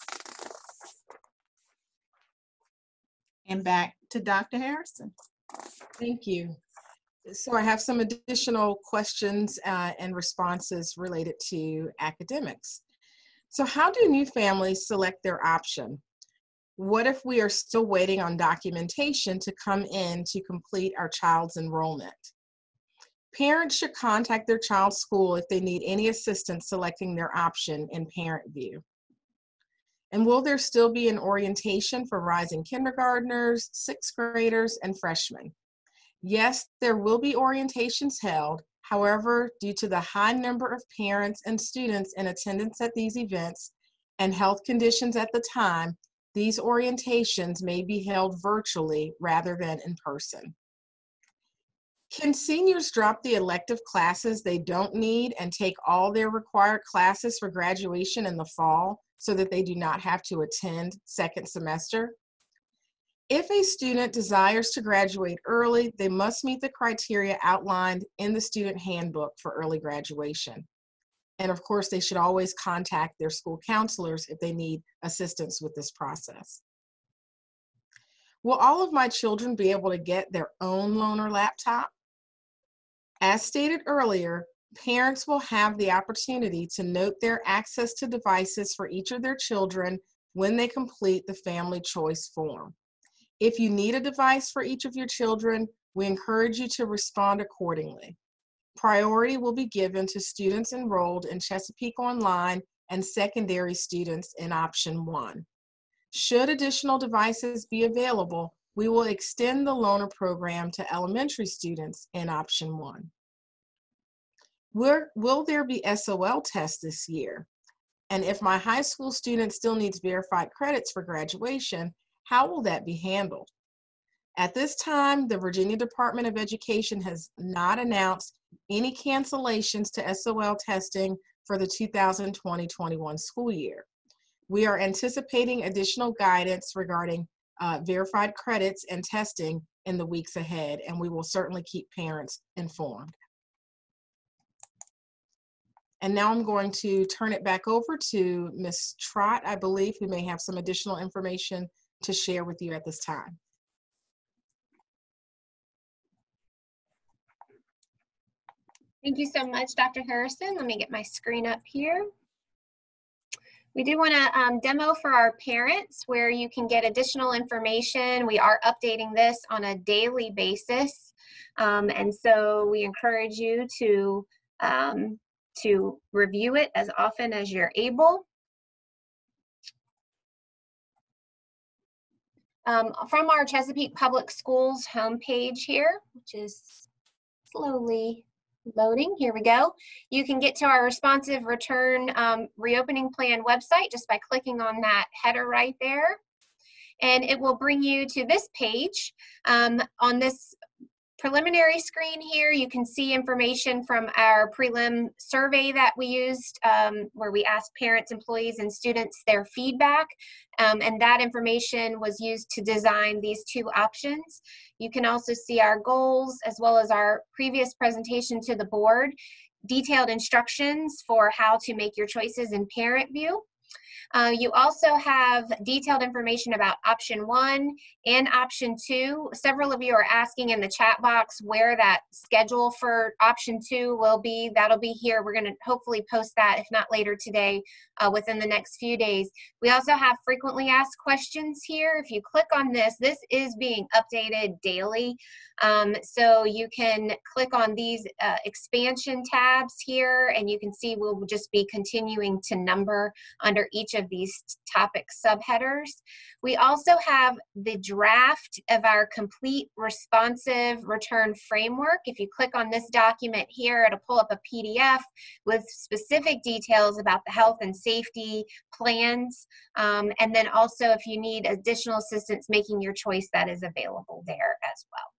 And back to Dr. Harrison. Thank you. So I have some additional questions and responses related to academics. So how do new families select their option? What if we are still waiting on documentation to come in to complete our child's enrollment? Parents should contact their child's school if they need any assistance selecting their option in Parent View. And will there still be an orientation for rising kindergartners, 6th graders, and freshmen? Yes, there will be orientations held. However, due to the high number of parents and students in attendance at these events and health conditions at the time, these orientations may be held virtually rather than in person. Can seniors drop the elective classes they don't need and take all their required classes for graduation in the fall so that they do not have to attend second semester? If a student desires to graduate early, they must meet the criteria outlined in the student handbook for early graduation. And of course, they should always contact their school counselors if they need assistance with this process. Will all of my children be able to get their own loaner laptop? As stated earlier, parents will have the opportunity to note their access to devices for each of their children when they complete the family choice form. If you need a device for each of your children, we encourage you to respond accordingly. Priority will be given to students enrolled in Chesapeake Online and secondary students in option 1. Should additional devices be available, we will extend the loaner program to elementary students in option 1. Will there be SOL tests this year? And if my high school student still needs verified credits for graduation, how will that be handled? At this time, the Virginia Department of Education has not announced any cancellations to SOL testing for the 2020-21 school year. We are anticipating additional guidance regarding verified credits and testing in the weeks ahead, and we will certainly keep parents informed. And now I'm going to turn it back over to Ms. Trott, I believe, who may have some additional information to share with you at this time. Thank you so much, Dr. Harrison. Let me get my screen up here. We do want to demo for our parents where you can get additional information. We are updating this on a daily basis. And so we encourage you to review it as often as you're able. From our Chesapeake Public Schools homepage here, which is slowly loading, here we go. You can get to our responsive return reopening plan website just by clicking on that header right there. And it will bring you to this page. On this preliminary screen here, you can see information from our prelim survey that we used, where we asked parents, employees, and students their feedback. And that information was used to design these two options. You can also see our goals as well as our previous presentation to the board, detailed instructions for how to make your choices in parent view. You also have detailed information about option 1 and option 2. Several of you are asking in the chat box where that schedule for option 2 will be. That'll be here. We're going to hopefully post that, if not later today, within the next few days. We also have frequently asked questions here. If you click on this, this is being updated daily. So you can click on these expansion tabs here, and you can see we'll just be continuing to number under each of these topic subheaders. We also have the draft of our complete responsive return framework. If you click on this document here, it'll pull up a PDF with specific details about the health and safety plans. And then also if you need additional assistance making your choice, that is available there as well.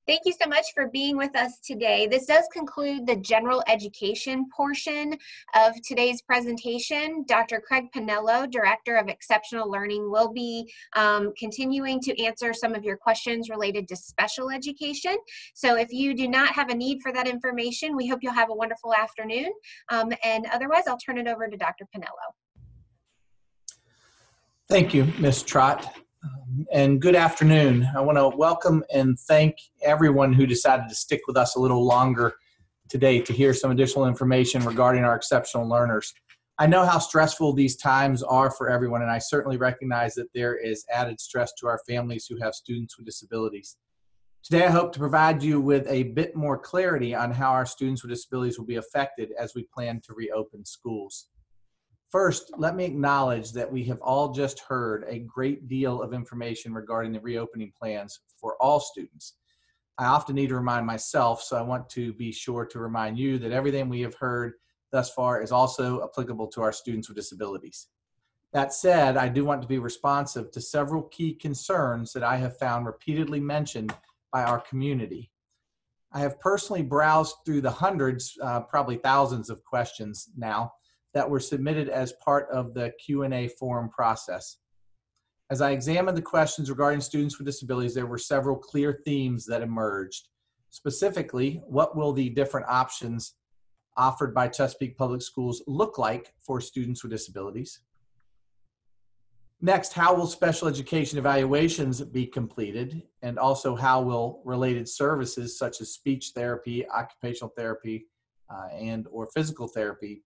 Thank you so much for being with us today. This does conclude the general education portion of today's presentation. Dr. Craig Pinello, Director of Exceptional Learning, will be continuing to answer some of your questions related to special education. So if you do not have a need for that information, we hope you'll have a wonderful afternoon. And otherwise, I'll turn it over to Dr. Pinello. Thank you, Ms. Trott. And good afternoon. I want to welcome and thank everyone who decided to stick with us a little longer today to hear some additional information regarding our exceptional learners. I know how stressful these times are for everyone, and I certainly recognize that there is added stress to our families who have students with disabilities. Today, I hope to provide you with a bit more clarity on how our students with disabilities will be affected as we plan to reopen schools. First, let me acknowledge that we have all just heard a great deal of information regarding the reopening plans for all students. I often need to remind myself, so I want to be sure to remind you that everything we have heard thus far is also applicable to our students with disabilities. That said, I do want to be responsive to several key concerns that I have found repeatedly mentioned by our community. I have personally browsed through the hundreds, probably thousands of questions now, that were submitted as part of the Q&A forum process. As I examined the questions regarding students with disabilities, there were several clear themes that emerged. Specifically, what will the different options offered by Chesapeake Public Schools look like for students with disabilities? Next, how will special education evaluations be completed? And also, how will related services such as speech therapy, occupational therapy, and or physical therapy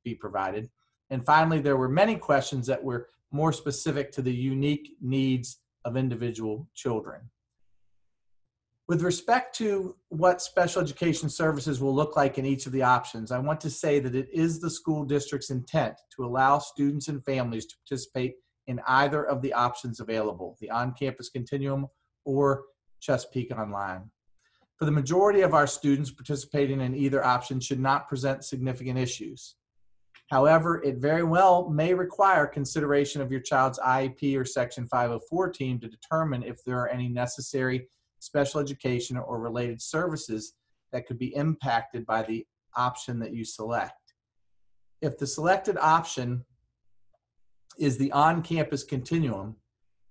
be provided? And finally, there were many questions that were more specific to the unique needs of individual children. With respect to what special education services will look like in each of the options, I want to say that it is the school district's intent to allow students and families to participate in either of the options available, the on-campus continuum or Chesapeake Online. For the majority of our students, participating in either option should not present significant issues. However, it very well may require consideration of your child's IEP or Section 504 team to determine if there are any necessary special education or related services that could be impacted by the option that you select. If the selected option is the on-campus continuum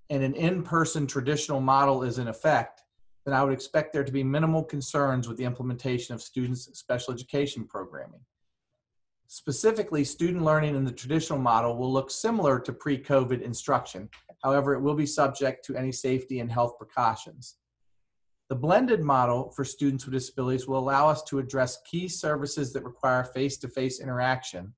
and an in-person traditional model is in effect, then I would expect there to be minimal concerns with the implementation of students' special education programming. Specifically, student learning in the traditional model will look similar to pre-COVID instruction. However, it will be subject to any safety and health precautions. The blended model for students with disabilities will allow us to address key services that require face-to-face interaction,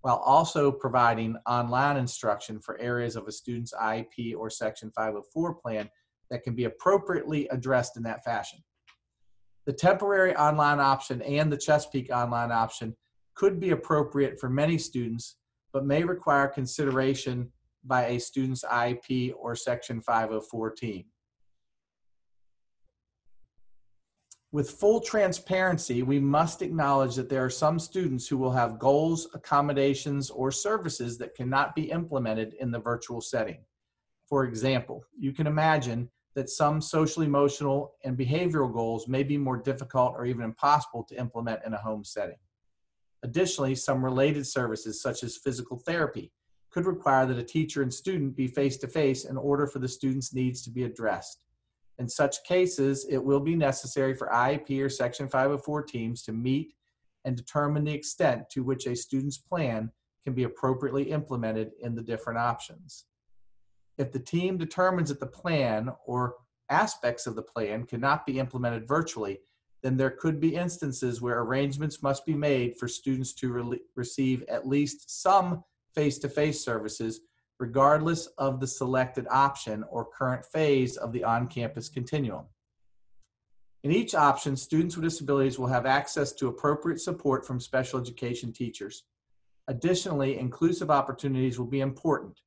while also providing online instruction for areas of a student's IEP or Section 504 plan that can be appropriately addressed in that fashion. The temporary online option and the Chesapeake online option could be appropriate for many students, but may require consideration by a student's IEP or Section 504 team. With full transparency, we must acknowledge that there are some students who will have goals, accommodations, or services that cannot be implemented in the virtual setting. For example, you can imagine that some social, emotional, and behavioral goals may be more difficult or even impossible to implement in a home setting. Additionally, some related services, such as physical therapy, could require that a teacher and student be face-to-face in order for the student's needs to be addressed. In such cases, it will be necessary for IEP or Section 504 teams to meet and determine the extent to which a student's plan can be appropriately implemented in the different options. If the team determines that the plan or aspects of the plan cannot be implemented virtually, then there could be instances where arrangements must be made for students to receive at least some face-to-face services, regardless of the selected option or current phase of the on-campus continuum. In each option, students with disabilities will have access to appropriate support from special education teachers. Additionally, inclusive opportunities will be important,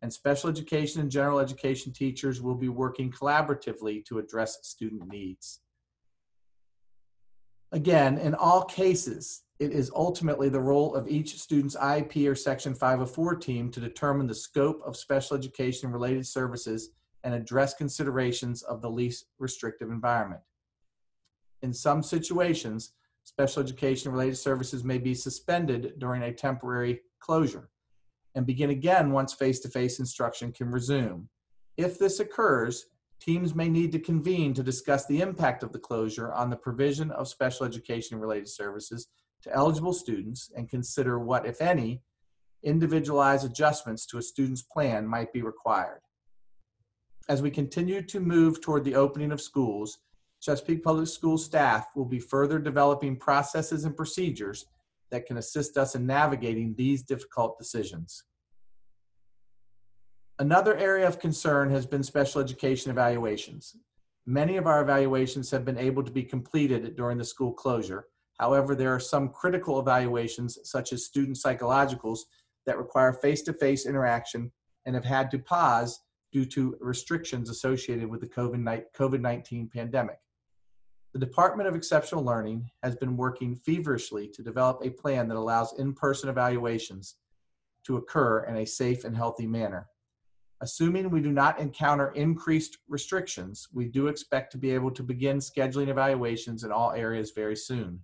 and special education and general education teachers will be working collaboratively to address student needs. Again, in all cases, it is ultimately the role of each student's IEP or Section 504 team to determine the scope of special education related services and address considerations of the least restrictive environment. In some situations, special education related services may be suspended during a temporary closure and begin again once face-to-face instruction can resume. If this occurs, teams may need to convene to discuss the impact of the closure on the provision of special education related services to eligible students and consider what, if any, individualized adjustments to a student's plan might be required. As we continue to move toward the opening of schools, Chesapeake Public Schools staff will be further developing processes and procedures that can assist us in navigating these difficult decisions. Another area of concern has been special education evaluations. Many of our evaluations have been able to be completed during the school closure. However, there are some critical evaluations, such as student psychologicals, that require face-to-face interaction and have had to pause due to restrictions associated with the COVID-19 pandemic. The Department of Exceptional Learning has been working feverishly to develop a plan that allows in-person evaluations to occur in a safe and healthy manner. Assuming we do not encounter increased restrictions, we do expect to be able to begin scheduling evaluations in all areas very soon.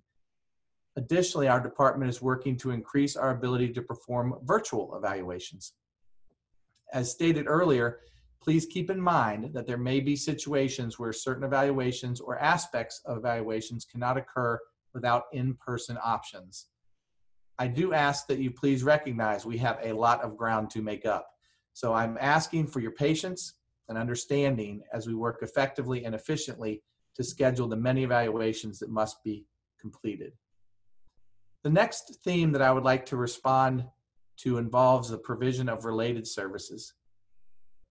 Additionally, our department is working to increase our ability to perform virtual evaluations. As stated earlier, please keep in mind that there may be situations where certain evaluations or aspects of evaluations cannot occur without in-person options. I do ask that you please recognize we have a lot of ground to make up. So I'm asking for your patience and understanding as we work effectively and efficiently to schedule the many evaluations that must be completed. The next theme that I would like to respond to involves the provision of related services.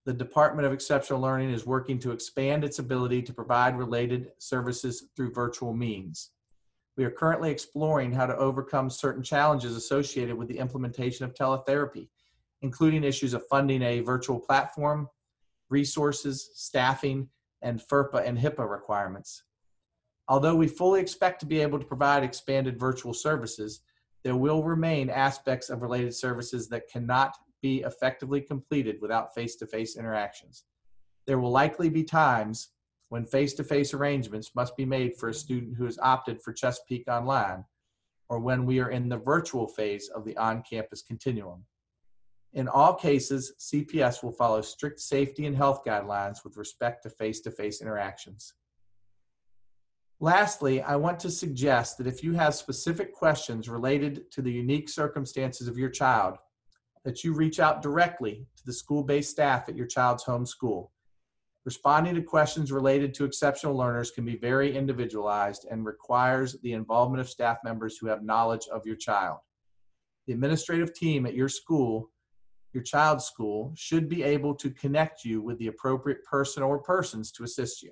The Department of Exceptional Learning is working to expand its ability to provide related services through virtual means. We are currently exploring how to overcome certain challenges associated with the implementation of teletherapy, including issues of funding a virtual platform, resources, staffing, and FERPA and HIPAA requirements. Although we fully expect to be able to provide expanded virtual services, there will remain aspects of related services that cannot be effectively completed without face-to-face interactions. There will likely be times when face-to-face arrangements must be made for a student who has opted for Chesapeake Online, or when we are in the virtual phase of the on-campus continuum. In all cases, CPS will follow strict safety and health guidelines with respect to face-to-face interactions. Lastly, I want to suggest that if you have specific questions related to the unique circumstances of your child, that you reach out directly to the school-based staff at your child's home school. Responding to questions related to exceptional learners can be very individualized and requires the involvement of staff members who have knowledge of your child. The administrative team at your school, your child's school, should be able to connect you with the appropriate person or persons to assist you.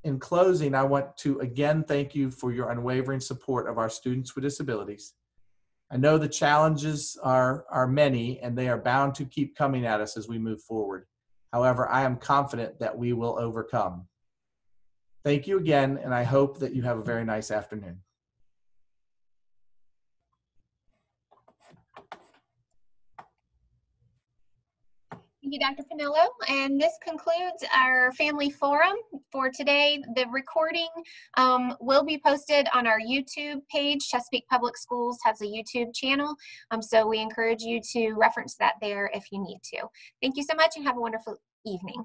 In closing, I want to again thank you for your unwavering support of our students with disabilities. I know the challenges are many, and they are bound to keep coming at us as we move forward. However, I am confident that we will overcome. Thank you again, and I hope that you have a very nice afternoon. Thank you, Dr. Pinillo. And this concludes our family forum for today. The recording will be posted on our YouTube page. Chesapeake Public Schools has a YouTube channel, so we encourage you to reference that there if you need to. Thank you so much and have a wonderful evening.